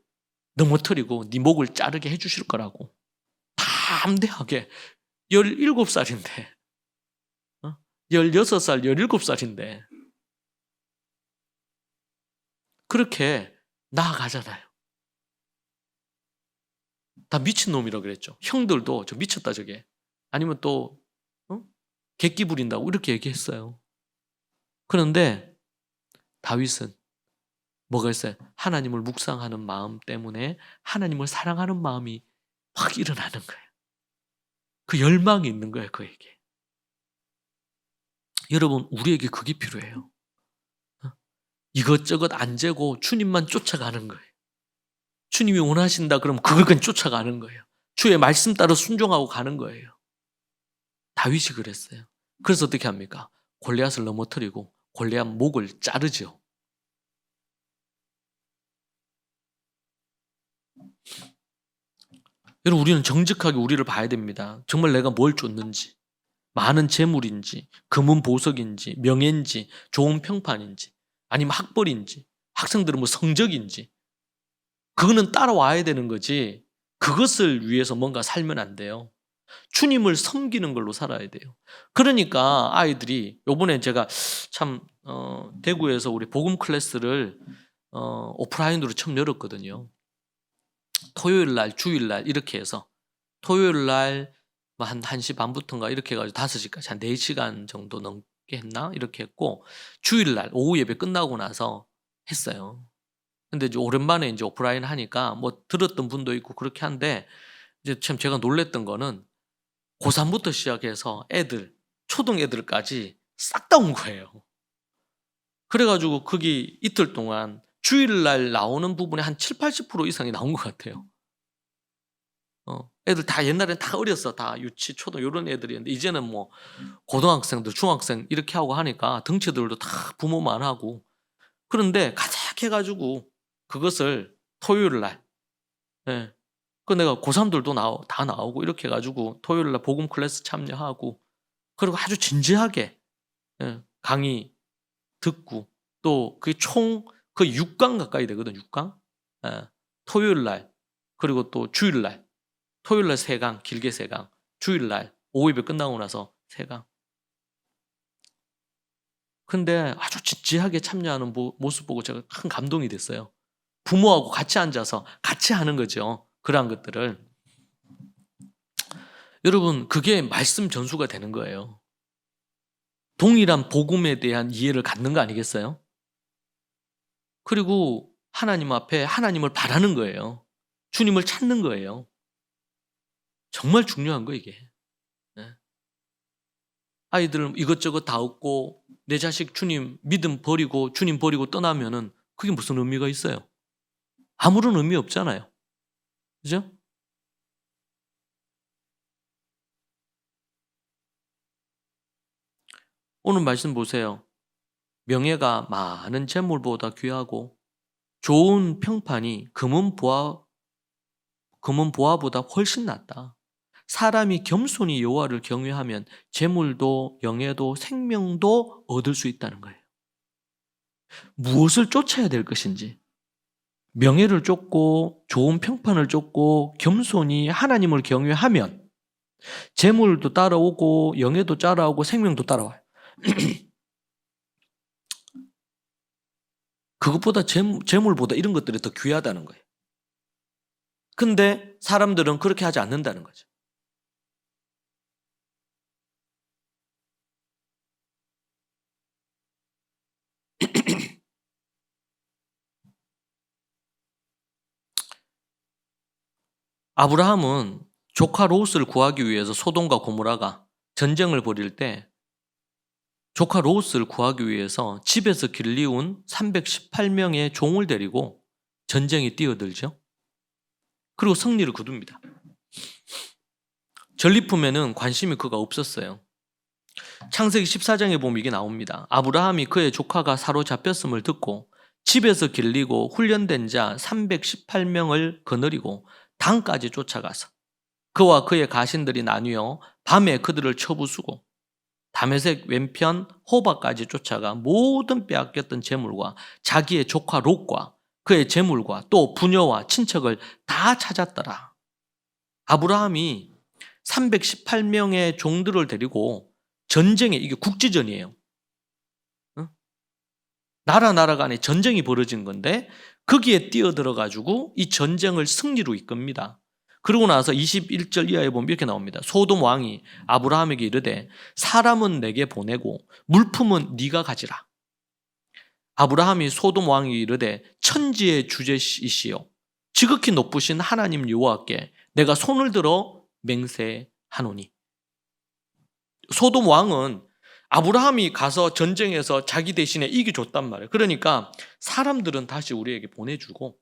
넘어뜨리고 네 목을 자르게 해주실 거라고 담대하게 17살인데 16살 17살인데 그렇게 나아가잖아요. 다 미친놈이라고 그랬죠. 형들도 저 미쳤다 저게. 아니면 또 객기 부린다고 이렇게 얘기했어요. 그런데 다윗은 뭐가 있어요? 하나님을 묵상하는 마음 때문에 하나님을 사랑하는 마음이 확 일어나는 거예요. 그 열망이 있는 거예요. 그에게. 여러분 우리에게 그게 필요해요. 이것저것 안 재고 주님만 쫓아가는 거예요. 주님이 원하신다 그러면 그걸 그냥 쫓아가는 거예요. 주의 말씀 따라 순종하고 가는 거예요. 다윗이 그랬어요. 그래서 어떻게 합니까? 골리앗을 넘어뜨리고 골리앗 목을 자르죠. 여러분 우리는 정직하게 우리를 봐야 됩니다. 정말 내가 뭘 쫓는지 많은 재물인지 금은 보석인지 명예인지 좋은 평판인지 아니면 학벌인지 학생들은 뭐 성적인지 그거는 따라와야 되는 거지 그것을 위해서 뭔가 살면 안 돼요. 주님을 섬기는 걸로 살아야 돼요. 그러니까 아이들이 요번에 제가 참 대구에서 우리 복음 클래스를 오프라인으로 처음 열었거든요. 토요일 날 주일 날 이렇게 해서 토요일 날 한 1시 반부터인가 이렇게 해가지고 5시까지 한 4시간 정도 넘게 했나 이렇게 했고 주일 날 오후 예배 끝나고 나서 했어요. 근데 이제 오랜만에 이제 오프라인 하니까 뭐 들었던 분도 있고 그렇게 한데 이제 참 제가 놀랬던 거는 고3부터 시작해서 애들 초등 애들까지 싹 다 온 거예요. 그래가지고 거기 이틀 동안 주일날 나오는 부분에 한 70, 80% 이상이 나온 것 같아요. 애들 다 옛날엔 다 어렸어. 다 유치, 초등 요런 애들이었는데 이제는 뭐 고등학생들, 중학생 이렇게 하고 하니까 덩치들도 다 부모만 하고. 그런데 가작해 가지고 그것을 토요일 날, 예. 내가 고3들도 다 나오고 이렇게 해 가지고 토요일 날 복음 클래스 참여하고, 그리고 아주 진지하게, 예, 강의 듣고, 또 그게 총 거의 6강 가까이 되거든, 6강. 예. 토요일 날, 그리고 또 주일 날. 토요일 날 3강, 길게 3강. 주일 날 오후 예배 끝나고 나서 3강. 근데 아주 진지하게 참여하는 모습 보고 제가 큰 감동이 됐어요. 부모하고 같이 앉아서 같이 하는 거죠, 그러한 것들을. 여러분, 그게 말씀 전수가 되는 거예요. 동일한 복음에 대한 이해를 갖는 거 아니겠어요? 그리고 하나님 앞에 하나님을 바라는 거예요. 주님을 찾는 거예요. 정말 중요한 거 이게. 네. 아이들 이것저것 다 얻고 내 자식 주님 믿음 버리고 주님 버리고 떠나면은 그게 무슨 의미가 있어요? 아무런 의미 없잖아요. 그죠? 오늘 말씀 보세요. 명예가 많은 재물보다 귀하고 좋은 평판이 금은 보화보다 훨씬 낫다. 사람이 겸손히 여호와를 경외하면 재물도 영예도 생명도 얻을 수 있다는 거예요. 무엇을 쫓아야 될 것인지, 명예를 쫓고 좋은 평판을 쫓고 겸손히 하나님을 경외하면 재물도 따라오고 영예도 따라오고 생명도 따라와요. 그것보다 재물보다 이런 것들이 더 귀하다는 거예요. 근데 사람들은 그렇게 하지 않는다는 거죠. 아브라함은 조카 롯을 구하기 위해서 소돔과 고모라가 전쟁을 벌일 때 조카 롯을 구하기 위해서 집에서 길리운 318명의 종을 데리고 전쟁에 뛰어들죠. 그리고 승리를 거둡니다. 전리품에는 관심이 그가 없었어요. 창세기 14장에 보면 이게 나옵니다. 아브라함이 그의 조카가 사로잡혔음을 듣고 집에서 길리고 훈련된 자 318명을 거느리고 단까지 쫓아가서 그와 그의 가신들이 나뉘어 밤에 그들을 쳐부수고 다메섹 왼편 호바까지 쫓아가 모든 빼앗겼던 재물과 자기의 조카 롯과 그의 재물과 또 부녀와 친척을 다 찾았더라. 아브라함이 318명의 종들을 데리고 전쟁에, 이게 국지전이에요. 나라 간에 전쟁이 벌어진 건데 거기에 뛰어들어가지고 이 전쟁을 승리로 이끕니다. 그러고 나서 21절 이하에 보면 이렇게 나옵니다. 소돔 왕이 아브라함에게 이르되 사람은 내게 보내고 물품은 네가 가지라. 아브라함이 소돔 왕이 이르되 천지의 주제이시여 지극히 높으신 하나님 여호와께 내가 손을 들어 맹세하노니. 소돔 왕은 아브라함이 가서 전쟁에서 자기 대신에 이겨줬단 말이에요. 그러니까 사람들은 다시 우리에게 보내주고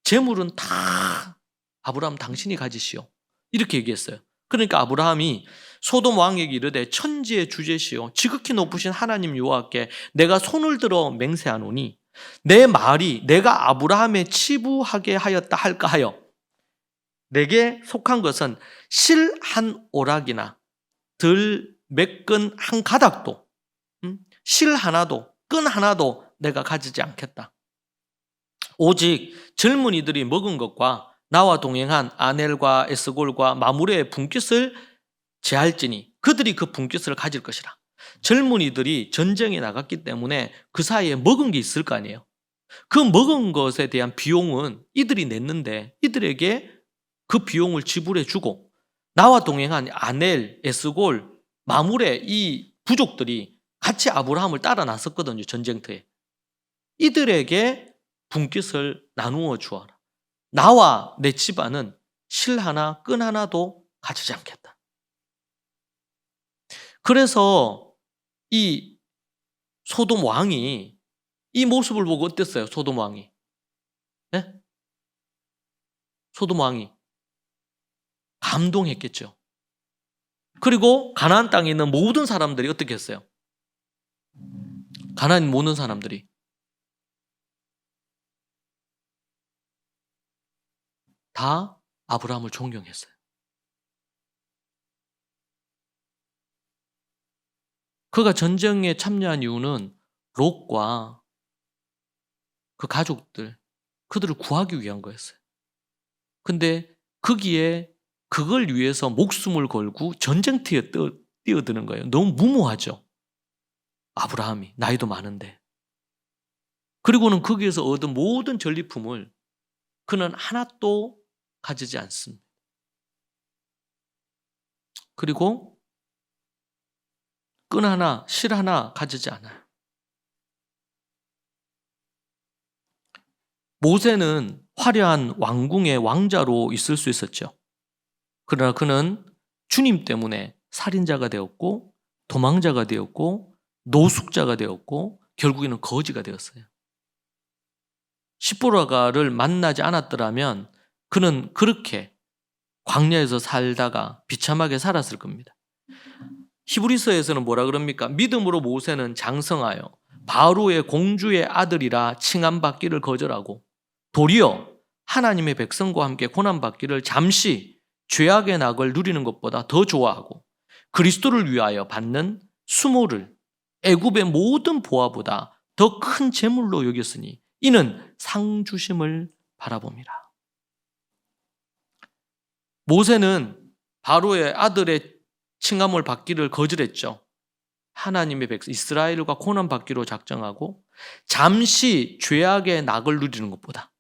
재물은 다 아브라함 당신이 가지시오, 이렇게 얘기했어요. 그러니까 아브라함이 소돔 왕에게 이르되 천지의 주제시오 지극히 높으신 하나님 여호와께 내가 손을 들어 맹세하노니 내 말이 내가 아브라함에 치부하게 하였다 할까 하여 내게 속한 것은 실 한 오락이나 들 몇 근 한 가닥도 실 하나도 끈 하나도 내가 가지지 않겠다. 오직 젊은이들이 먹은 것과 나와 동행한 아넬과 에스골과 마므레의 분깃을 제할지니 그들이 그 분깃을 가질 것이라. 젊은이들이 전쟁에 나갔기 때문에 그 사이에 먹은 게 있을 거 아니에요. 그 먹은 것에 대한 비용은 이들이 냈는데 이들에게 그 비용을 지불해 주고 나와 동행한 아넬, 에스골, 마므레 이 부족들이 같이 아브라함을 따라 나섰거든요. 전쟁터에. 이들에게 분깃을 나누어 주어라. 나와 내 집안은 실 하나 끈 하나도 가지지 않겠다. 그래서 이 소돔 왕이 이 모습을 보고 어땠어요? 소돔 왕이. 네? 소돔 왕이 감동했겠죠. 그리고 가나안 땅에 있는 모든 사람들이 어떻게 했어요? 가나안 모든 사람들이 다 아브라함을 존경했어요. 그가 전쟁에 참여한 이유는 롯과 그 가족들, 그들을 구하기 위한 거였어요. 근데 거기에 그걸 위해서 목숨을 걸고 전쟁터에 뛰어드는 거예요. 너무 무모하죠. 아브라함이 나이도 많은데. 그리고는 거기에서 얻은 모든 전리품을 그는 하나도 가지지 않습니다. 그리고 끈 하나, 실 하나 가지지 않아요. 모세는 화려한 왕궁의 왕자로 있을 수 있었죠. 그러나 그는 주님 때문에 살인자가 되었고 도망자가 되었고 노숙자가 되었고 결국에는 거지가 되었어요. 시보라가를 만나지 않았더라면 그는 그렇게 광야에서 살다가 비참하게 살았을 겁니다. 히브리서에서는 뭐라 그럽니까? 믿음으로 모세는 장성하여 바로의 공주의 아들이라 칭함받기를 거절하고 도리어 하나님의 백성과 함께 고난받기를 잠시 죄악의 낙을 누리는 것보다 더 좋아하고 그리스도를 위하여 받는 수모를 애굽의 모든 보화보다 더 큰 재물로 여겼으니 이는 상 주심을 바라봅니다. 모세는 바로의 아들의 칭함을 받기를 거절했죠. 하나님의 백성 이스라엘과 고난받기로 작정하고 잠시 죄악의 낙을 누리는 것보다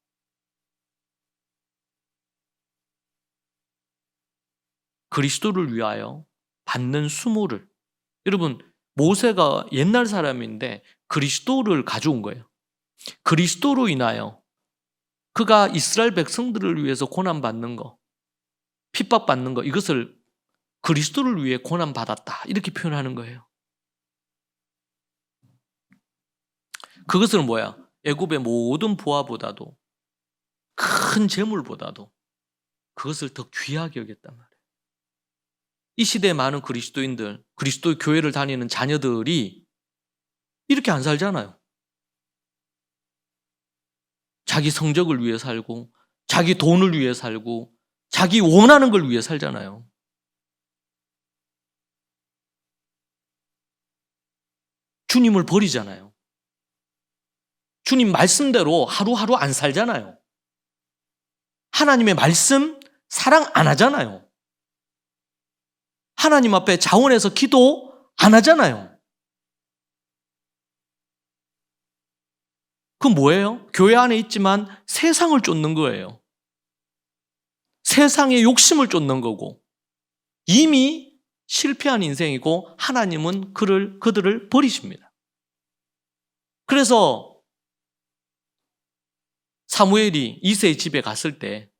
그리스도를 위하여 받는 수모를, 여러분 모세가 옛날 사람인데 그리스도를 가져온 거예요. 그리스도로 인하여 그가 이스라엘 백성들을 위해서 고난받는 거, 핍박받는 거, 이것을 그리스도를 위해 고난받았다 이렇게 표현하는 거예요. 그것은 뭐야? 애굽의 모든 보화보다도 큰 재물보다도 그것을 더 귀하게 여겼단 말이에요. 이 시대의 많은 그리스도인들, 그리스도의 교회를 다니는 자녀들이 이렇게 안 살잖아요. 자기 성적을 위해 살고 자기 돈을 위해 살고 자기 원하는 걸 위해 살잖아요. 주님을 버리잖아요. 주님 말씀대로 하루하루 안 살잖아요. 하나님의 말씀 사랑 안 하잖아요. 하나님 앞에 자원해서 기도 안 하잖아요. 그건 뭐예요? 교회 안에 있지만 세상을 쫓는 거예요. 세상의 욕심을 쫓는 거고 이미 실패한 인생이고 하나님은 그들을 버리십니다. 그래서 사무엘이 이새의 집에 갔을 때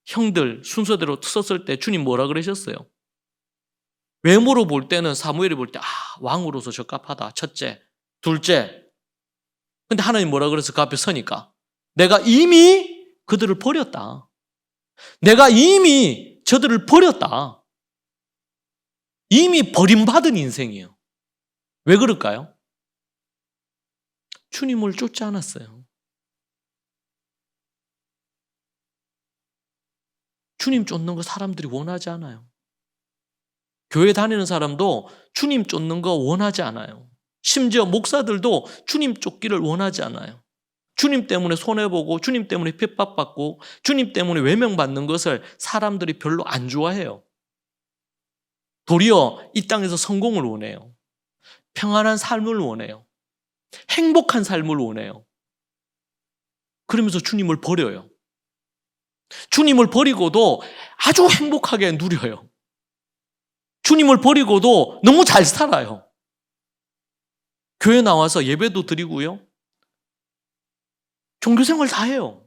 형들 순서대로 섰을 때 주님 뭐라 그러셨어요? 외모로 볼 때는 사무엘이 볼 때 왕으로서 적합하다. 첫째, 둘째. 근데 하나님 뭐라 그래서 그 앞에 서니까 내가 이미 그들을 버렸다. 내가 이미 저들을 버렸다. 이미 버림받은 인생이에요. 왜 그럴까요? 주님을 쫓지 않았어요. 주님 쫓는 거 사람들이 원하지 않아요. 교회 다니는 사람도 주님 쫓는 거 원하지 않아요. 심지어 목사들도 주님 쫓기를 원하지 않아요. 주님 때문에 손해보고 주님 때문에 핍박받고 주님 때문에 외면받는 것을 사람들이 별로 안 좋아해요. 도리어 이 땅에서 성공을 원해요. 평안한 삶을 원해요. 행복한 삶을 원해요. 그러면서 주님을 버려요. 주님을 버리고도 아주 행복하게 누려요. 주님을 버리고도 너무 잘 살아요. 교회 나와서 예배도 드리고요. 종교생활 다 해요.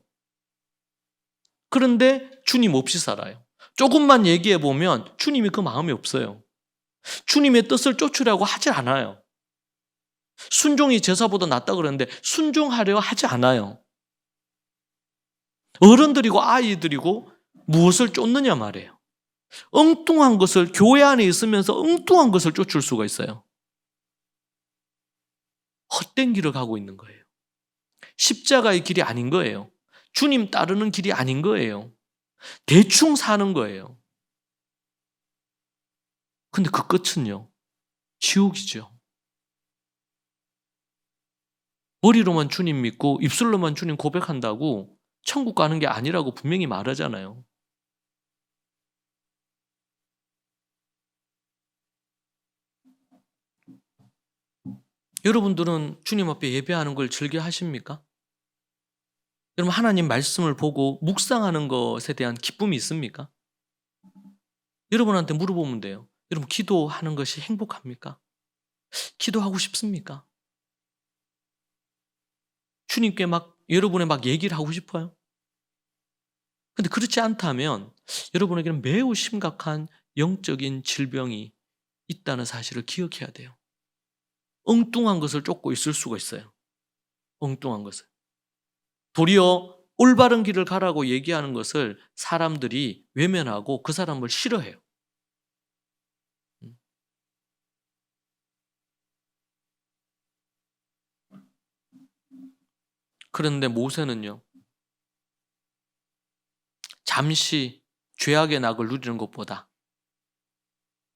그런데 주님 없이 살아요. 조금만 얘기해 보면 주님이 그 마음이 없어요. 주님의 뜻을 쫓으려고 하지 않아요. 순종이 제사보다 낫다 그러는데 순종하려 하지 않아요. 어른들이고 아이들이고 무엇을 쫓느냐 말이에요. 엉뚱한 것을, 교회 안에 있으면서 엉뚱한 것을 쫓을 수가 있어요. 헛된 길을 가고 있는 거예요. 십자가의 길이 아닌 거예요. 주님 따르는 길이 아닌 거예요. 대충 사는 거예요. 근데 그 끝은요, 지옥이죠. 머리로만 주님 믿고 입술로만 주님 고백한다고 천국 가는 게 아니라고 분명히 말하잖아요. 여러분들은 주님 앞에 예배하는 걸 즐겨 하십니까? 여러분, 하나님 말씀을 보고 묵상하는 것에 대한 기쁨이 있습니까? 여러분한테 물어보면 돼요. 여러분, 기도하는 것이 행복합니까? 기도하고 싶습니까? 주님께 여러분의 얘기를 하고 싶어요? 근데 그렇지 않다면 여러분에게는 매우 심각한 영적인 질병이 있다는 사실을 기억해야 돼요. 엉뚱한 것을 쫓고 있을 수가 있어요. 엉뚱한 것을. 도리어 올바른 길을 가라고 얘기하는 것을 사람들이 외면하고 그 사람을 싫어해요. 그런데 모세는요, 잠시 죄악의 낙을 누리는 것보다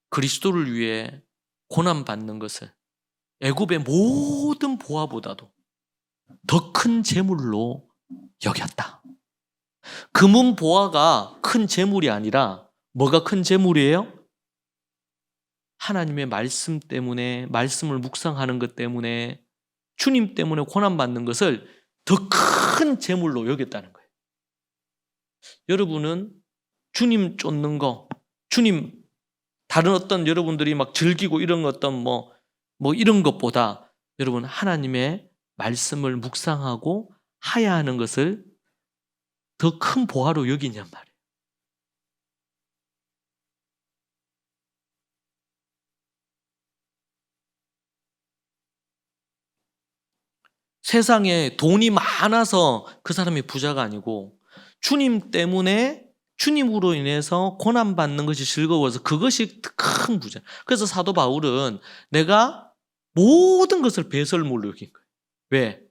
그리스도를 위해 고난받는 것을 애굽의 모든 보화보다도 더 큰 재물로 여겼다. 금은 보화가 큰 재물이 아니라 뭐가 큰 재물이에요? 하나님의 말씀 때문에, 말씀을 묵상하는 것 때문에, 주님 때문에 고난받는 것을 더 큰 재물로 여겼다는 거예요. 여러분은 주님 쫓는 거, 주님 다른 어떤 여러분들이 즐기고 이런 어떤 이런 것보다 여러분 하나님의 말씀을 묵상하고 하야하는 것을 더 큰 보화로 여기냔 말이에요. 세상에 돈이 많아서 그 사람이 부자가 아니고 주님 때문에, 주님으로 인해서 고난받는 것이 즐거워서 그것이 큰 부자. 그래서 사도 바울은 내가 모든 것을 배설물로 여긴 거예요. 왜?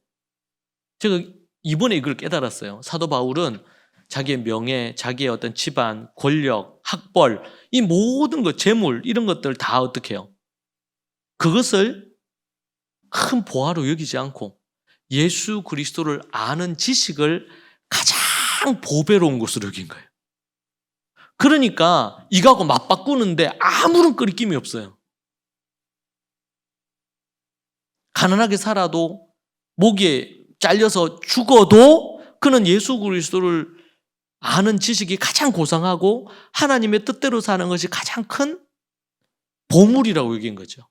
제가 이번에 이걸 깨달았어요. 사도 바울은 자기의 명예, 자기의 어떤 집안, 권력, 학벌, 이 모든 것, 재물 이런 것들 다 어떻게 해요? 그것을 큰 보화로 여기지 않고 예수 그리스도를 아는 지식을 가장 보배로운 것으로 여긴 거예요. 그러니까 이거하고 맞바꾸는데 아무런 끄리낌이 없어요. 가난하게 살아도, 목에 잘려서 죽어도 그는 예수 그리스도를 아는 지식이 가장 고상하고 하나님의 뜻대로 사는 것이 가장 큰 보물이라고 여긴 거죠.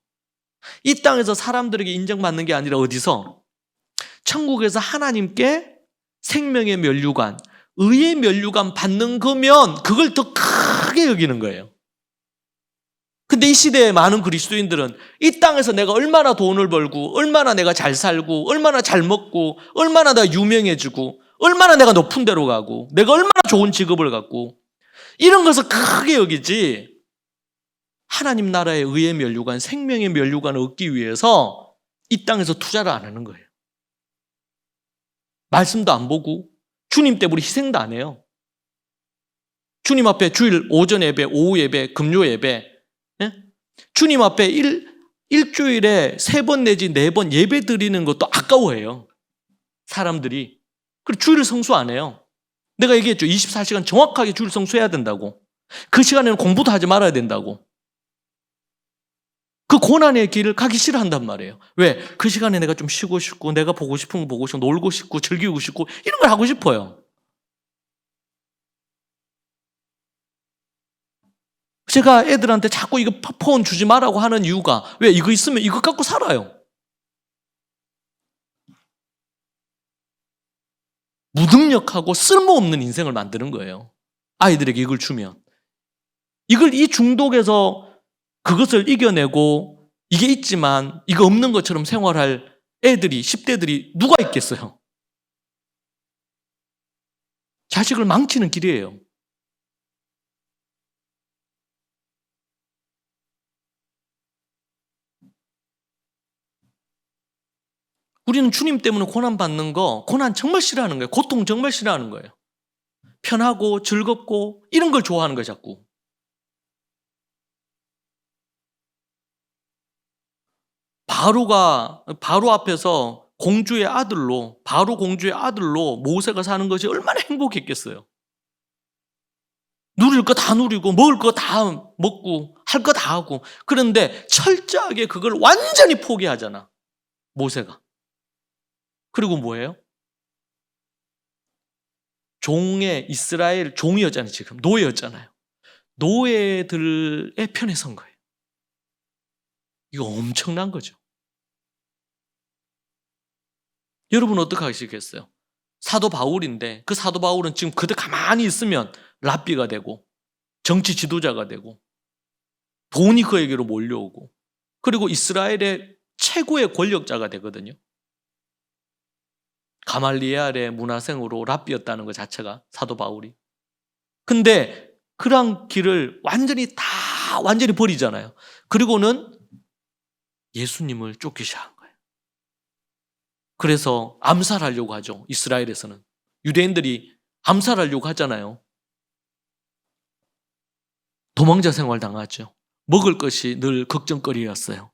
이 땅에서 사람들에게 인정받는 게 아니라 어디서? 천국에서 하나님께 생명의 면류관, 의의 면류관 받는 거면 그걸 더 크게 여기는 거예요. 근데 이 시대의 많은 그리스도인들은 이 땅에서 내가 얼마나 돈을 벌고, 얼마나 내가 잘 살고, 얼마나 잘 먹고, 얼마나 내가 유명해지고, 얼마나 내가 높은 데로 가고, 내가 얼마나 좋은 직업을 갖고, 이런 것을 크게 여기지, 하나님 나라의 의의 면류관, 생명의 면류관을 얻기 위해서 이 땅에서 투자를 안 하는 거예요. 말씀도 안 보고 주님 때문에 희생도 안 해요. 주님 앞에 주일 오전 예배, 오후 예배, 금요 예배, 주님 앞에 일주일에 3번 내지 4번 예배 드리는 것도 아까워해요. 사람들이. 그리고 주일 성수 안 해요. 내가 얘기했죠. 24시간 정확하게 주일 성수해야 된다고. 그 시간에는 공부도 하지 말아야 된다고. 그 고난의 길을 가기 싫어한단 말이에요. 왜? 그 시간에 내가 좀 쉬고 싶고, 내가 보고 싶은 거 보고 싶고, 놀고 싶고, 즐기고 싶고, 이런 걸 하고 싶어요. 제가 애들한테 자꾸 이거 폰 주지 말라고 하는 이유가, 왜? 이거 있으면 이거 갖고 살아요. 무능력하고 쓸모없는 인생을 만드는 거예요. 아이들에게 이걸 주면. 이 중독에서 그것을 이겨내고 이게 있지만 이거 없는 것처럼 생활할 애들이, 10대들이 누가 있겠어요? 자식을 망치는 길이에요. 우리는 주님 때문에 고난받는 거, 고난 정말 싫어하는 거예요. 고통 정말 싫어하는 거예요. 편하고 즐겁고 이런 걸 좋아하는 거예요, 자꾸. 바로 앞에서 바로 공주의 아들로 모세가 사는 것이 얼마나 행복했겠어요. 누릴 거 다 누리고 먹을 거 다 먹고 할 거 다 하고, 그런데 철저하게 그걸 완전히 포기하잖아, 모세가. 그리고 뭐예요? 이스라엘 종이었잖아요. 지금 노예였잖아요. 노예들의 편에 선 거예요. 이거 엄청난 거죠. 여러분 어떻게 하시겠어요? 사도 바울인데 그 사도 바울은 지금 그대 가만히 있으면 랍비가 되고 정치 지도자가 되고 돈이 그에게로 몰려오고, 그리고 이스라엘의 최고의 권력자가 되거든요. 가말리엘의 문화생으로 랍비였다는 것 자체가, 사도 바울이. 근데 그런 길을 완전히 버리잖아요. 그리고는 예수님을 쫓기 시작한 거예요. 그래서 암살하려고 하죠. 이스라엘에서는 유대인들이 암살하려고 하잖아요. 도망자 생활 당하죠. 먹을 것이 늘 걱정거리였어요.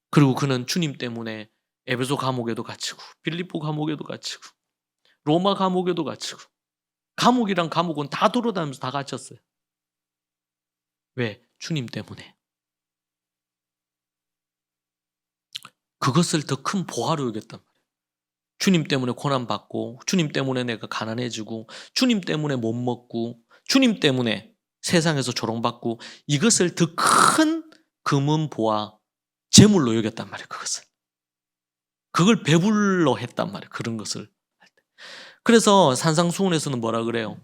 그리고 그는 주님 때문에 에베소 감옥에도 갇히고 빌립보 감옥에도 갇히고 로마 감옥에도 갇히고, 감옥이랑 감옥은 다 돌아다니면서 다 갇혔어요. 왜? 주님 때문에. 그것을 더 큰 보화로 여겼단 말이에요. 주님 때문에 고난받고, 주님 때문에 내가 가난해지고, 주님 때문에 못 먹고, 주님 때문에 세상에서 조롱받고, 이것을 더 큰 금은 보화, 재물로 여겼단 말이에요. 그걸 배불러 했단 말이에요. 그런 것을 할 때. 그래서 산상수훈에서는 뭐라 그래요?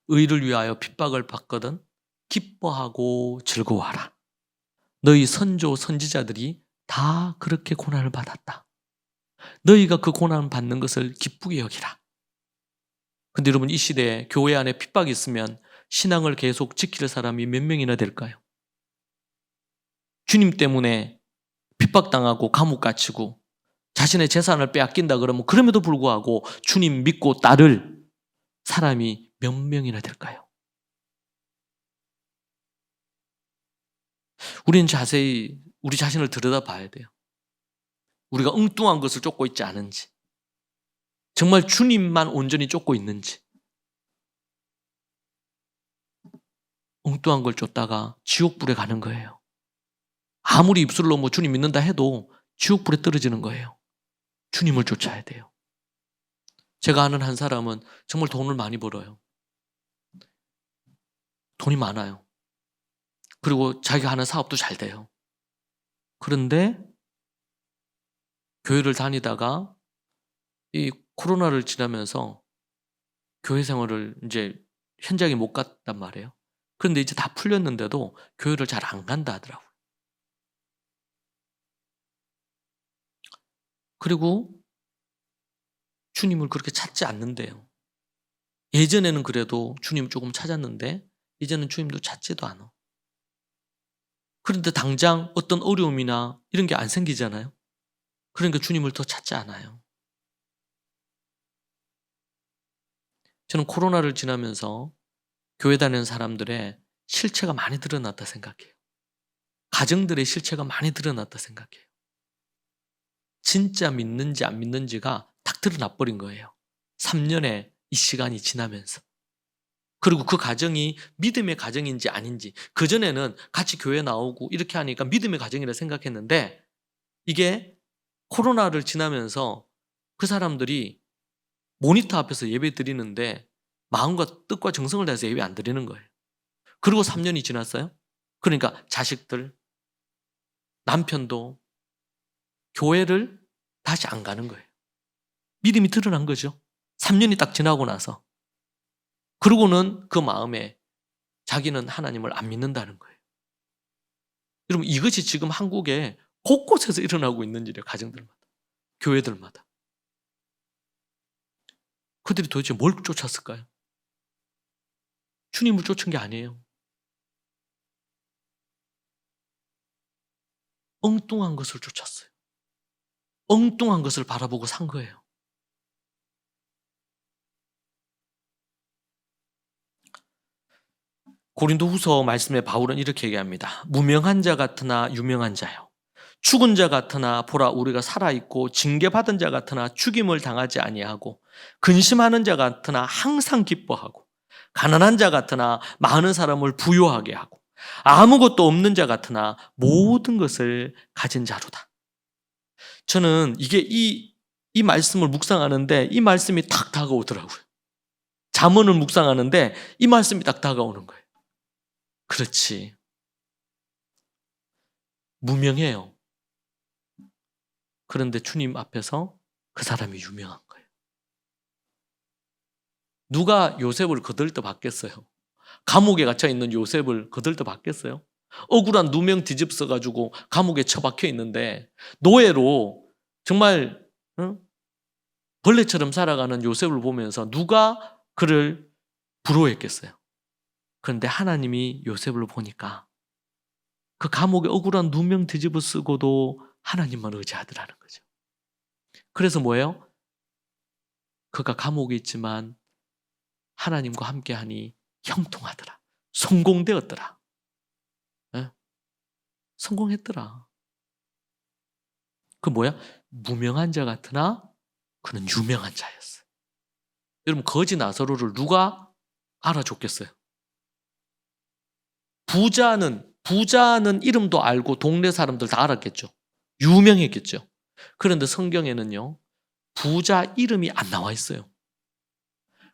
의를 위하여 핍박을 받거든 기뻐하고 즐거워하라. 너희 선조 선지자들이 다 그렇게 고난을 받았다. 너희가 그 고난을 받는 것을 기쁘게 여기라. 근데 여러분, 이 시대에 교회 안에 핍박이 있으면 신앙을 계속 지킬 사람이 몇 명이나 될까요? 주님 때문에 핍박당하고 감옥 갇히고 자신의 재산을 빼앗긴다 그러면 그럼에도 불구하고 주님 믿고 따를 사람이 몇 명이나 될까요? 우리는 자세히 우리 자신을 들여다봐야 돼요. 우리가 엉뚱한 것을 쫓고 있지 않은지, 정말 주님만 온전히 쫓고 있는지. 엉뚱한 걸 쫓다가 지옥불에 가는 거예요. 아무리 입술로 뭐 주님 믿는다 해도 지옥불에 떨어지는 거예요. 주님을 쫓아야 돼요. 제가 아는 한 사람은 정말 돈을 많이 벌어요. 돈이 많아요. 그리고 자기가 하는 사업도 잘 돼요. 그런데 교회를 다니다가 이 코로나를 지나면서 교회 생활을 이제 현장에 못 갔단 말이에요. 그런데 이제 다 풀렸는데도 교회를 잘 안 간다 하더라고요. 그리고 주님을 그렇게 찾지 않는데요. 예전에는 그래도 주님 조금 찾았는데 이제는 주님도 찾지도 않아. 그런데 당장 어떤 어려움이나 이런 게 안 생기잖아요. 그러니까 주님을 더 찾지 않아요. 저는 코로나를 지나면서 교회 다니는 사람들의 실체가 많이 드러났다 생각해요. 가정들의 실체가 많이 드러났다 생각해요. 진짜 믿는지 안 믿는지가 딱 드러나 버린 거예요. 3년의 이 시간이 지나면서. 그리고 그 가정이 믿음의 가정인지 아닌지, 그전에는 같이 교회 나오고 이렇게 하니까 믿음의 가정이라 생각했는데, 이게 코로나를 지나면서 그 사람들이 모니터 앞에서 예배 드리는데 마음과 뜻과 정성을 다해서 예배 안 드리는 거예요. 그리고 3년이 지났어요. 그러니까 자식들, 남편도 교회를 다시 안 가는 거예요. 믿음이 드러난 거죠. 3년이 딱 지나고 나서. 그러고는 그 마음에 자기는 하나님을 안 믿는다는 거예요. 여러분, 이것이 지금 한국에 곳곳에서 일어나고 있는 일이에요. 가정들마다, 교회들마다. 그들이 도대체 뭘 쫓았을까요? 주님을 쫓은 게 아니에요. 엉뚱한 것을 쫓았어요. 엉뚱한 것을 바라보고 산 거예요. 고린도후서 말씀에 바울은 이렇게 얘기합니다. 무명한 자 같으나 유명한 자요. 죽은 자 같으나 보라 우리가 살아있고 징계받은 자 같으나 죽임을 당하지 아니하고 근심하는 자 같으나 항상 기뻐하고 가난한 자 같으나 많은 사람을 부요하게 하고 아무것도 없는 자 같으나 모든 것을 가진 자로다. 저는 이 말씀을 묵상하는데 이 말씀이 딱 다가오더라고요. 잠언을 묵상하는데 이 말씀이 딱 다가오는 거예요. 그렇지. 무명해요. 그런데 주님 앞에서 그 사람이 유명한 거예요. 누가 요셉을 거들떠 받겠어요? 감옥에 갇혀 있는 요셉을 거들떠 받겠어요? 억울한 누명 뒤집어 가지고 감옥에 처박혀 있는데 노예로 정말 벌레처럼 살아가는 요셉을 보면서 누가 그를 부러워했겠어요? 그런데 하나님이 요셉을 보니까 그 감옥에 억울한 누명 뒤집어 쓰고도 하나님만 의지하더라는 거죠. 그래서 뭐예요? 그가 감옥에 있지만 하나님과 함께하니 형통하더라. 성공되었더라. 네? 성공했더라. 그 뭐야? 무명한 자 같으나 그는 유명한 자였어요. 여러분 거지 나사로를 누가 알아줬겠어요? 부자는 이름도 알고 동네 사람들 다 알았겠죠. 유명했겠죠. 그런데 성경에는요, 부자 이름이 안 나와 있어요.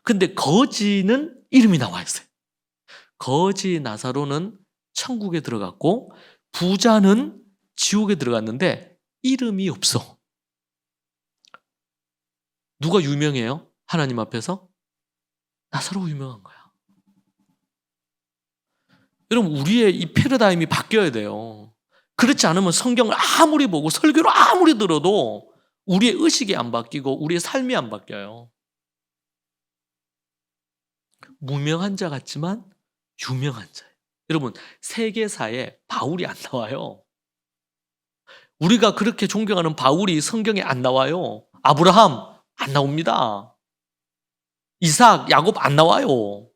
근데 거지는 이름이 나와 있어요. 거지 나사로는 천국에 들어갔고 부자는 지옥에 들어갔는데 이름이 없어. 누가 유명해요? 하나님 앞에서? 나사로 유명한 거야. 여러분 우리의 이 패러다임이 바뀌어야 돼요. 그렇지 않으면 성경을 아무리 보고 설교를 아무리 들어도 우리의 의식이 안 바뀌고 우리의 삶이 안 바뀌어요. 무명한 자 같지만 유명한 자예요. 여러분 세계사에 바울이 안 나와요. 우리가 그렇게 존경하는 바울이 성경에 안 나와요. 아브라함 안 나옵니다. 이삭, 야곱 안 나와요.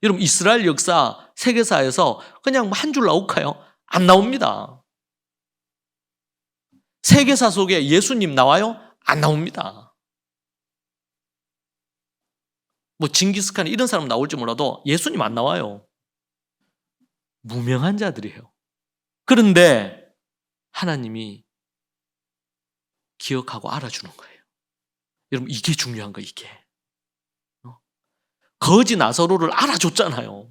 여러분 이스라엘 역사 세계사에서 그냥 한 줄 나올까요? 안 나옵니다. 세계사 속에 예수님 나와요? 안 나옵니다. 뭐 징기스칸 이런 사람 나올지 몰라도 예수님 안 나와요. 무명한 자들이에요. 그런데 하나님이 기억하고 알아주는 거예요. 여러분 이게 중요한 거예요. 이게. 거지 나사로를 알아줬잖아요.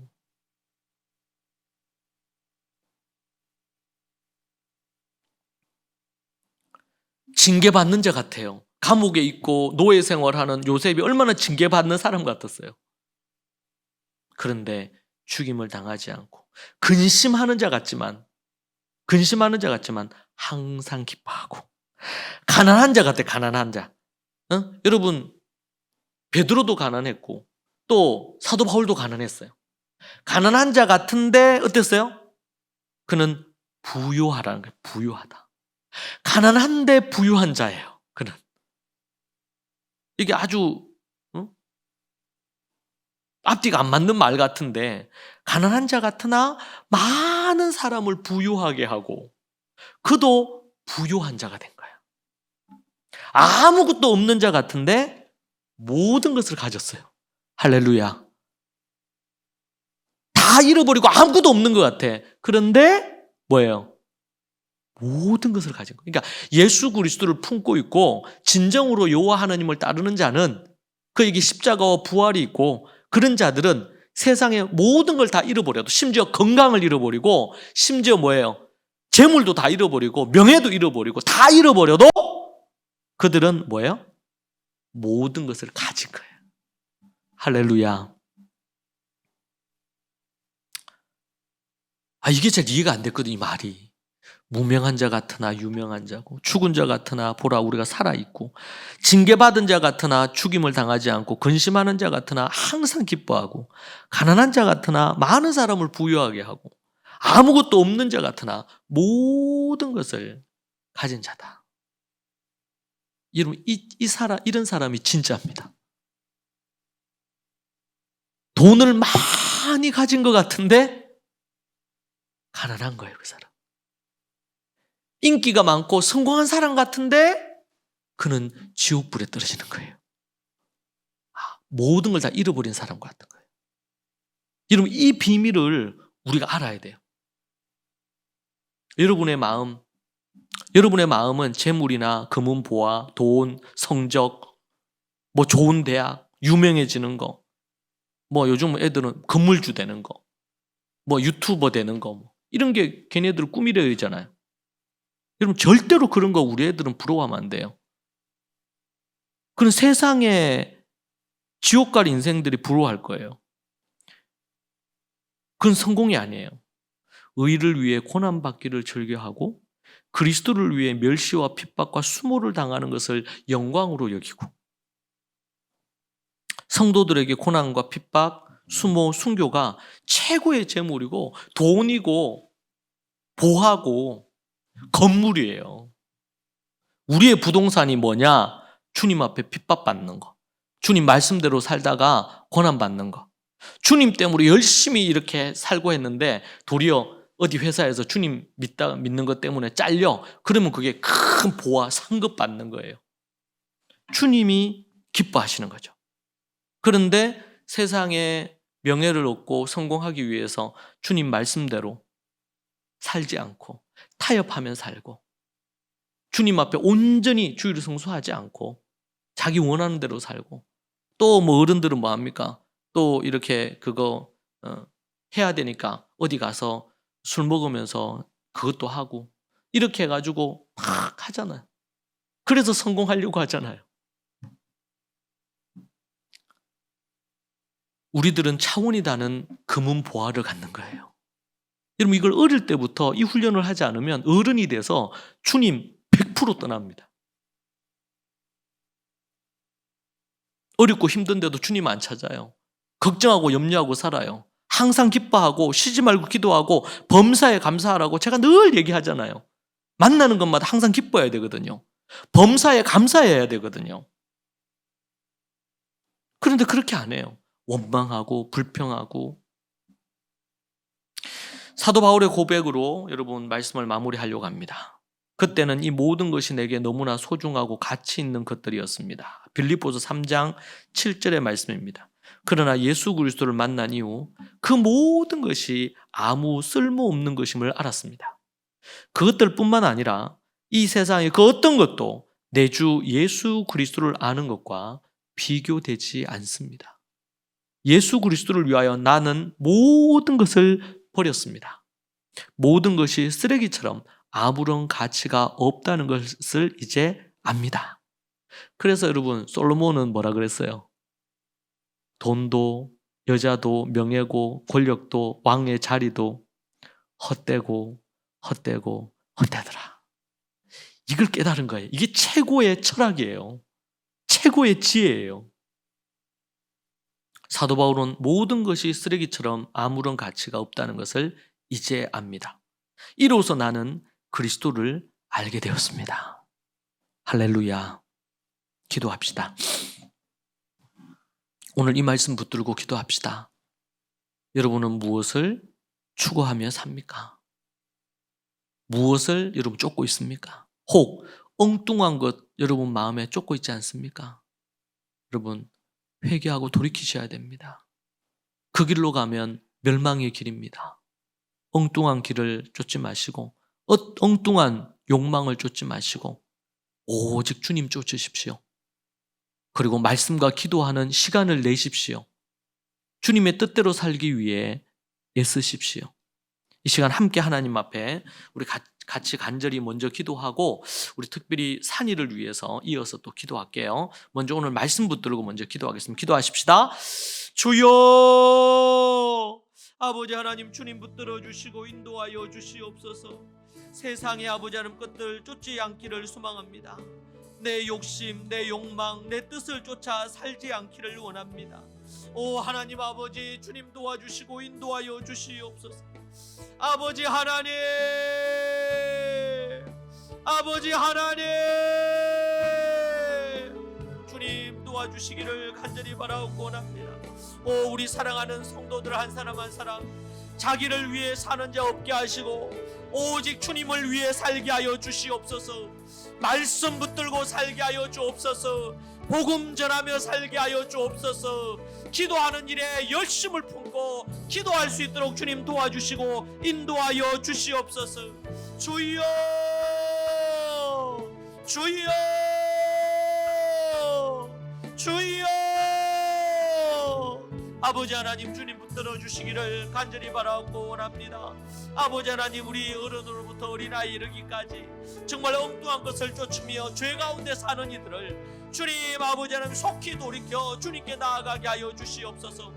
징계받는 자 같아요. 감옥에 있고 노예 생활하는 요셉이 얼마나 징계받는 사람 같았어요. 그런데 죽임을 당하지 않고 근심하는 자 같지만 항상 기뻐하고 가난한 자 같아. 가난한 자. 여러분 베드로도 가난했고 또 사도 바울도 가난했어요. 가난한 자 같은데 어땠어요? 그는 부유하다는 거예요. 부유하다. 가난한데 부유한 자예요. 그는. 이게 아주 앞뒤가 안 맞는 말 같은데 가난한 자 같으나 많은 사람을 부유하게 하고 그도 부유한 자가 된 거예요. 아무것도 없는 자 같은데 모든 것을 가졌어요. 할렐루야. 다 잃어버리고 아무것도 없는 것 같아. 그런데 뭐예요? 모든 것을 가진 거예요. 그러니까 예수 그리스도를 품고 있고 진정으로 여호와 하나님을 따르는 자는 그에게 십자가와 부활이 있고 그런 자들은 세상의 모든 걸 다 잃어버려도 심지어 건강을 잃어버리고 심지어 뭐예요? 재물도 다 잃어버리고 명예도 잃어버리고 다 잃어버려도 그들은 뭐예요? 모든 것을 가진 거예요. 할렐루야. 이게 잘 이해가 안 됐거든, 이 말이. 무명한 자 같으나 유명한 자고 죽은 자 같으나 보라 우리가 살아있고 징계받은 자 같으나 죽임을 당하지 않고 근심하는 자 같으나 항상 기뻐하고 가난한 자 같으나 많은 사람을 부유하게 하고 아무것도 없는 자 같으나 모든 것을 가진 자다. 여러분, 이런 사람이 진짜입니다. 돈을 많이 가진 것 같은데 가난한 거예요, 그 사람. 인기가 많고 성공한 사람 같은데 그는 지옥불에 떨어지는 거예요. 모든 걸 다 잃어버린 사람 같은 거예요. 여러분, 이 비밀을 우리가 알아야 돼요. 여러분의 마음은 재물이나 금은 보화, 돈, 성적, 뭐 좋은 대학, 유명해지는 거, 뭐 요즘 애들은 건물주 되는 거, 뭐 유튜버 되는 거, 뭐 이런 게 걔네들 꿈이래잖아요. 여러분, 절대로 그런 거 우리 애들은 부러워하면 안 돼요. 그런 세상에 지옥 갈 인생들이 부러워할 거예요. 그건 성공이 아니에요. 의를 위해 고난받기를 즐겨하고 그리스도를 위해 멸시와 핍박과 수모를 당하는 것을 영광으로 여기고, 성도들에게 고난과 핍박, 수모, 순교가 최고의 재물이고 돈이고 보하고 건물이에요. 우리의 부동산이 뭐냐? 주님 앞에 핍박받는 거, 주님 말씀대로 살다가 고난받는 거. 주님 때문에 열심히 이렇게 살고 했는데 도리어 어디 회사에서 주님 믿는 것 때문에 잘려. 그러면 그게 큰 보화, 상급 받는 거예요. 주님이 기뻐하시는 거죠. 그런데 세상에 명예를 얻고 성공하기 위해서 주님 말씀대로 살지 않고 타협하며 살고, 주님 앞에 온전히 주의를 성수하지 않고 자기 원하는 대로 살고, 또 뭐 어른들은 뭐 합니까? 또 이렇게 그거 해야 되니까 어디 가서 술 먹으면서 그것도 하고 이렇게 해가지고 막 하잖아요. 그래서 성공하려고 하잖아요. 우리들은 차원이 다른 금은 보화를 갖는 거예요. 여러분, 이걸 어릴 때부터 이 훈련을 하지 않으면 어른이 돼서 주님 100% 떠납니다. 어렵고 힘든데도 주님 안 찾아요. 걱정하고 염려하고 살아요. 항상 기뻐하고 쉬지 말고 기도하고 범사에 감사하라고 제가 늘 얘기하잖아요. 만나는 것마다 항상 기뻐해야 되거든요. 범사에 감사해야 되거든요. 그런데 그렇게 안 해요. 원망하고 불평하고. 사도 바울의 고백으로 여러분 말씀을 마무리하려고 합니다. 그때는 이 모든 것이 내게 너무나 소중하고 가치 있는 것들이었습니다. 빌립보서 3장 7절의 말씀입니다. 그러나 예수 그리스도를 만난 이후 그 모든 것이 아무 쓸모없는 것임을 알았습니다. 그것들뿐만 아니라 이 세상의 그 어떤 것도 내 주 예수 그리스도를 아는 것과 비교되지 않습니다. 예수 그리스도를 위하여 나는 모든 것을 버렸습니다. 모든 것이 쓰레기처럼 아무런 가치가 없다는 것을 이제 압니다. 그래서 여러분, 솔로몬은 뭐라 그랬어요? 돈도 여자도 명예고 권력도 왕의 자리도 헛되고 헛되고 헛되더라. 이걸 깨달은 거예요. 이게 최고의 철학이에요. 최고의 지혜예요. 사도 바울은 모든 것이 쓰레기처럼 아무런 가치가 없다는 것을 이제 압니다. 이로써 나는 그리스도를 알게 되었습니다. 할렐루야. 기도합시다. 오늘 이 말씀 붙들고 기도합시다. 여러분은 무엇을 추구하며 삽니까? 무엇을 여러분 쫓고 있습니까? 혹 엉뚱한 것 여러분 마음에 쫓고 있지 않습니까? 여러분, 회개하고 돌이키셔야 됩니다. 그 길로 가면 멸망의 길입니다. 엉뚱한 길을 쫓지 마시고 엉뚱한 욕망을 쫓지 마시고 오직 주님 쫓으십시오. 그리고 말씀과 기도하는 시간을 내십시오. 주님의 뜻대로 살기 위해 애쓰십시오. 이 시간 함께 하나님 앞에 우리 같이 간절히 먼저 기도하고 우리 특별히 산이를 위해서 이어서 또 기도할게요. 먼저 오늘 말씀 붙들고 먼저 기도하겠습니다. 기도하십시다. 주여, 아버지 하나님, 주님 붙들어 주시고 인도하여 주시옵소서. 세상의 아버지 하나님 것들 쫓지 않기를 소망합니다. 내 욕심, 내 욕망, 내 뜻을 쫓아 살지 않기를 원합니다. 오 하나님 아버지, 주님 도와주시고 인도하여 주시옵소서. 아버지 하나님, 아버지 하나님, 주님 도와주시기를 간절히 바라옵고 원합니다. 오, 우리 사랑하는 성도들 한 사람 한 사람 자기를 위해 사는 자 없게 하시고 오직 주님을 위해 살게 하여 주시옵소서. 말씀 붙들고 살게 하여 주옵소서. 복음 전하며 살게 하여 주옵소서. 기도하는 일에 열심을 품고 기도할 수 있도록 주님 도와주시고 인도하여 주시옵소서. 주여, 주여, 주여. 아버지 하나님, 주님 붙들어 주시기를 간절히 바라옵고 원합니다. 아버지 하나님, 우리 어른으로부터 어린아이 이르기까지 정말 엉뚱한 것을 쫓으며 죄 가운데 사는 이들을 주님 아버지 하나님 속히 돌이켜 주님께 나아가게 하여 주시옵소서.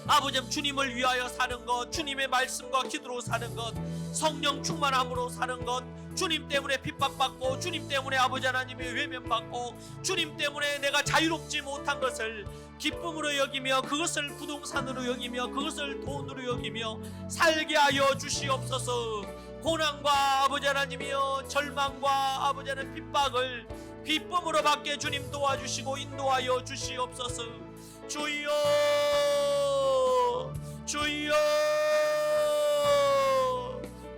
아버지, 주님을 위하여 사는 것, 주님의 말씀과 기도로 사는 것, 성령 충만함으로 사는 것, 주님 때문에 핍박받고 주님 때문에 아버지 하나님의 외면받고 주님 때문에 내가 자유롭지 못한 것을 기쁨으로 여기며 그것을 부동산으로 여기며 그것을 돈으로 여기며 살게 하여 주시옵소서. 고난과 아버지 하나님이여 절망과 아버지 하나님 핍박을 기쁨으로 받게 주님 도와주시고 인도하여 주시옵소서. 주여, 주여,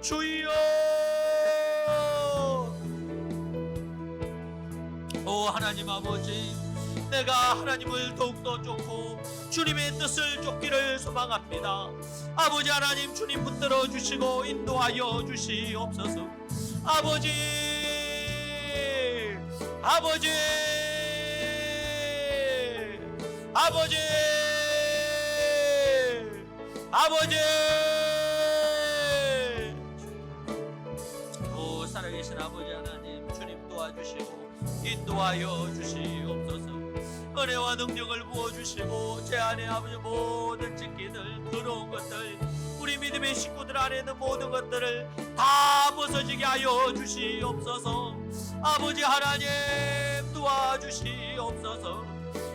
주여. 오 하나님 아버지, 내가 하나님을 더욱더 쫓고 주님의 뜻을 쫓기를 소망합니다. 아버지 하나님, 주님 붙들어 주시고 인도하여 주시옵소서. 아버지, 아버지, 아버지, 아버지. 오 살아계신 아버지 하나님, 주님 도와주시고 인도하여 주시옵소서. 은혜와 능력을 부어주시고 제 안에 아버지 모든 찢기들 더러운 것들 우리 믿음의 식구들 안에 있는 모든 것들을 다 벗어지게 하여 주시옵소서. 아버지 하나님 도와주시옵소서.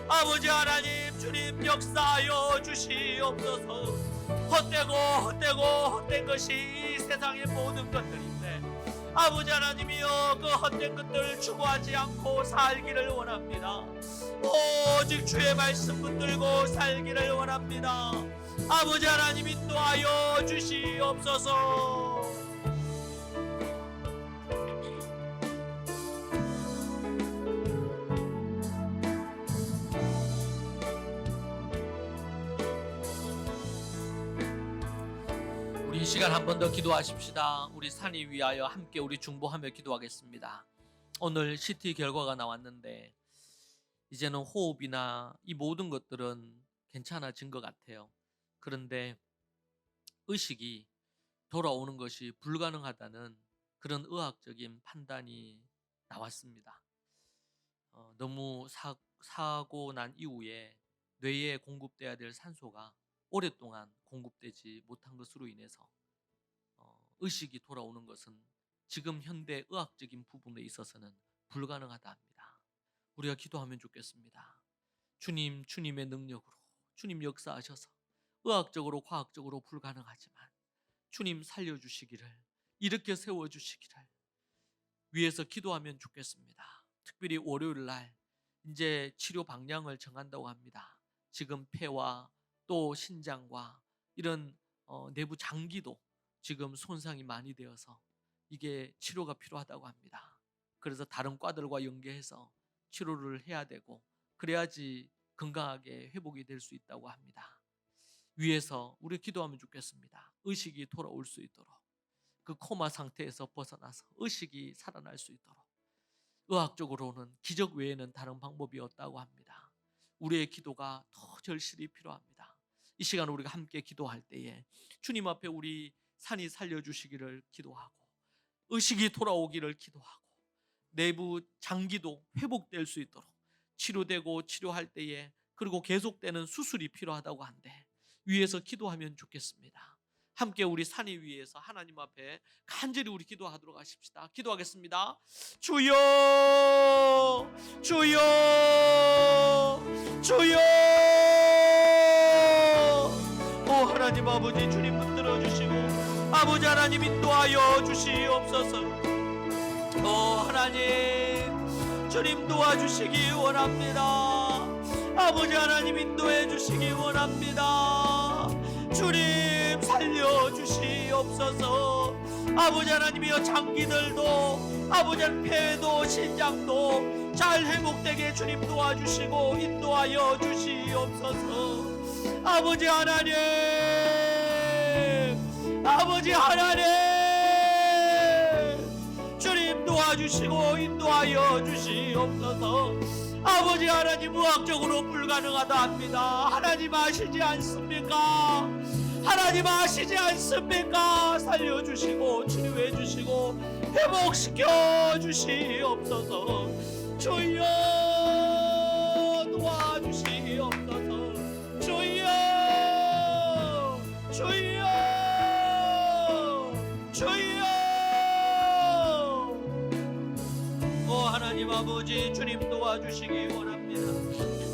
아버지 하나님, 주님 역사하여 주시옵소서. 헛된 것이 이 세상의 모든 것들인데 아버지 하나님이여, 그 헛된 것들을 추구하지 않고 살기를 원합니다. 오직 주의 말씀 붙들고 살기를 원합니다. 아버지 하나님 인도하여 주시옵소서. 이 시간 한 번 더 기도하십시다. 우리 산이 위하여 함께 우리 중보하며 기도하겠습니다. 오늘 CT 결과가 나왔는데 이제는 호흡이나 이 모든 것들은 괜찮아진 것 같아요. 그런데 의식이 돌아오는 것이 불가능하다는 그런 의학적인 판단이 나왔습니다. 너무 사고 난 이후에 뇌에 공급돼야 될 산소가 오랫동안 공급되지 못한 것으로 인해서 의식이 돌아오는 것은 지금 현대 의학적인 부분에 있어서는 불가능하다 합니다. 우리가 기도하면 좋겠습니다. 주님, 주님의 능력으로 주님 역사하셔서 의학적으로 과학적으로 불가능하지만 주님 살려주시기를, 일으켜 세워주시기를 위해서 기도하면 좋겠습니다. 특별히 월요일 날 이제 치료 방향을 정한다고 합니다. 지금 폐와 또 신장과 이런 내부 장기도 지금 손상이 많이 되어서 이게 치료가 필요하다고 합니다. 그래서 다른 과들과 연계해서 치료를 해야 되고 그래야지 건강하게 회복이 될 수 있다고 합니다. 위에서 우리 기도하면 좋겠습니다. 의식이 돌아올 수 있도록, 그 코마 상태에서 벗어나서 의식이 살아날 수 있도록. 의학적으로는 기적 외에는 다른 방법이 없다고 합니다. 우리의 기도가 더 절실히 필요합니다. 이 시간 우리가 함께 기도할 때에 주님 앞에 우리 산이 살려주시기를 기도하고 의식이 돌아오기를 기도하고 내부 장기도 회복될 수 있도록 치료되고 치료할 때에 그리고 계속되는 수술이 필요하다고 한데 위에서 기도하면 좋겠습니다. 함께 우리 산이 위에서 하나님 앞에 간절히 우리 기도하도록 하십시다. 기도하겠습니다. 주여, 주여, 주여. 오 하나님 아버지, 주님 붙들어 주시고 아버지 하나님 인도하여 주시옵소서. 하나님, 주님 도와주시기 원합니다. 아버지 하나님 인도해 주시기 원합니다. 주님 살려주시옵소서. 아버지 하나님이여, 장기들도 아버지 하나님 폐도 신장도 잘 회복되게 주님 도와주시고 인도하여 주시옵소서. 아버지 하나님, 아버지 하나님, 주님 도와주시고 인도하여 주시옵소서. 아버지 하나님, 의학적으로 불가능하다 합니다. 하나님 아시지 않습니까? 하나님 아시지 않습니까? 살려주시고 치료해 주시고 회복시켜 주시옵소서. 주여 도와주시옵소서. 주여, 주여, 주여. 오 하나님 아버지, 주님 도와주시기 원합니다.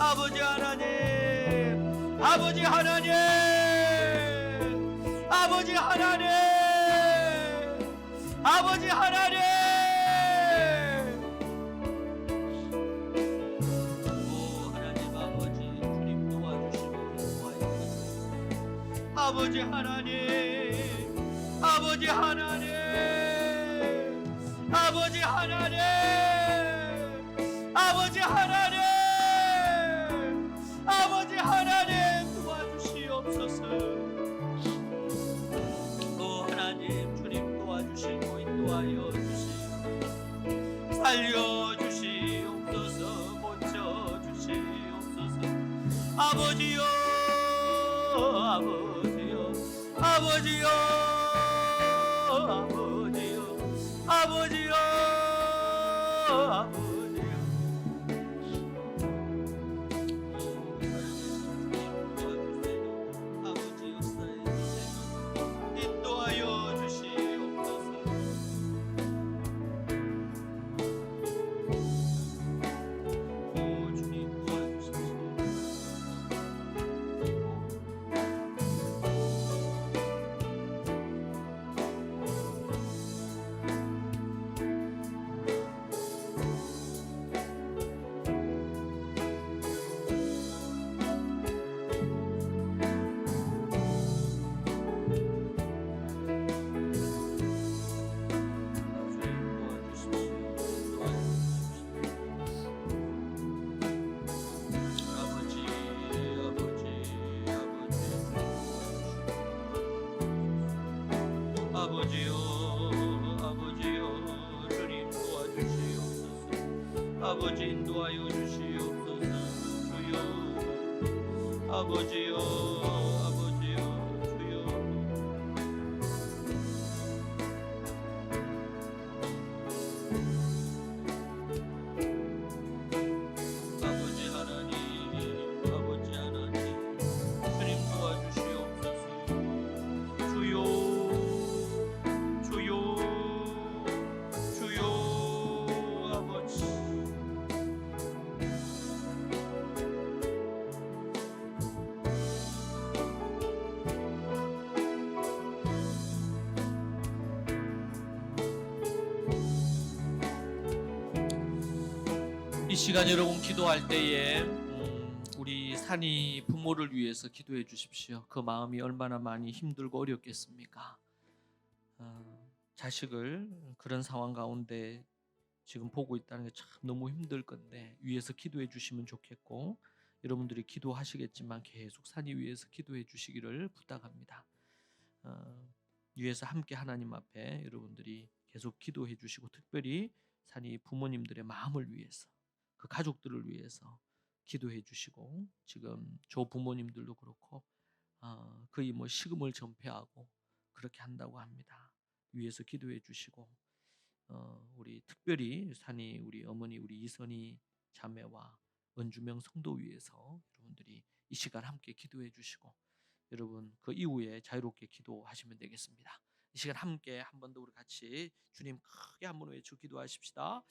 아버지 하나님, 아버지 하나님, 아버지 하나님, 아버지 하나님. 오 하나님 아버지, 주님 도와주시고 도와주시고. 아버지 하나님, 아버지 하나님, 아버지 하나님, 아버지 하나님, 아버지 하나님 도와주시옵소서. 오 하나님, 주님 도와주시고 인도하여 주시고 살려주시옵소서. 고쳐주시옵소서. 아버지여, 아버지여, 아버지여, 아버지여, 아버지여, 아버지여. 아버지요, 아버지요, 주님 도와주시옵소서. 아버지 인도하여 주시옵소서. 주여, 아버지요, 아버지요, 주여. 아버지 하나님, 아버지 하나님, 주님 도와주시옵소서. 주여, 주여, 주여, 아버지. 이 시간 여러분 기도할 때에 우리 산이 부모를 위해서 기도해 주십시오. 그 마음이 얼마나 많이 힘들고 어렵겠습니까? 자식을 그런 상황 가운데 지금 보고 있다는 게 참 너무 힘들 건데 위해서 기도해 주시면 좋겠고, 여러분들이 기도하시겠지만 계속 산이 위해서 기도해 주시기를 부탁합니다. 위해서 함께 하나님 앞에 여러분들이 계속 기도해 주시고, 특별히 산이 부모님들의 마음을 위해서, 그 가족들을 위해서 기도해 주시고, 지금 조 부모님들도 그렇고 거의 뭐 식음을 전폐하고 그렇게 한다고 합니다. 위해서 기도해 주시고, 우리 특별히 산이 우리 어머니 우리 이선희 자매와 원주명 성도 위해서 여러분들이 이 시간 함께 기도해 주시고, 여러분 그 이후에 자유롭게 기도하시면 되겠습니다. 이 시간 함께 한 번 더 우리 같이 주님 크게 한번 외쳐 기도하십시다.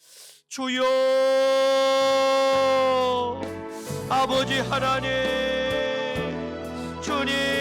주여, 아버지 하나님, 주님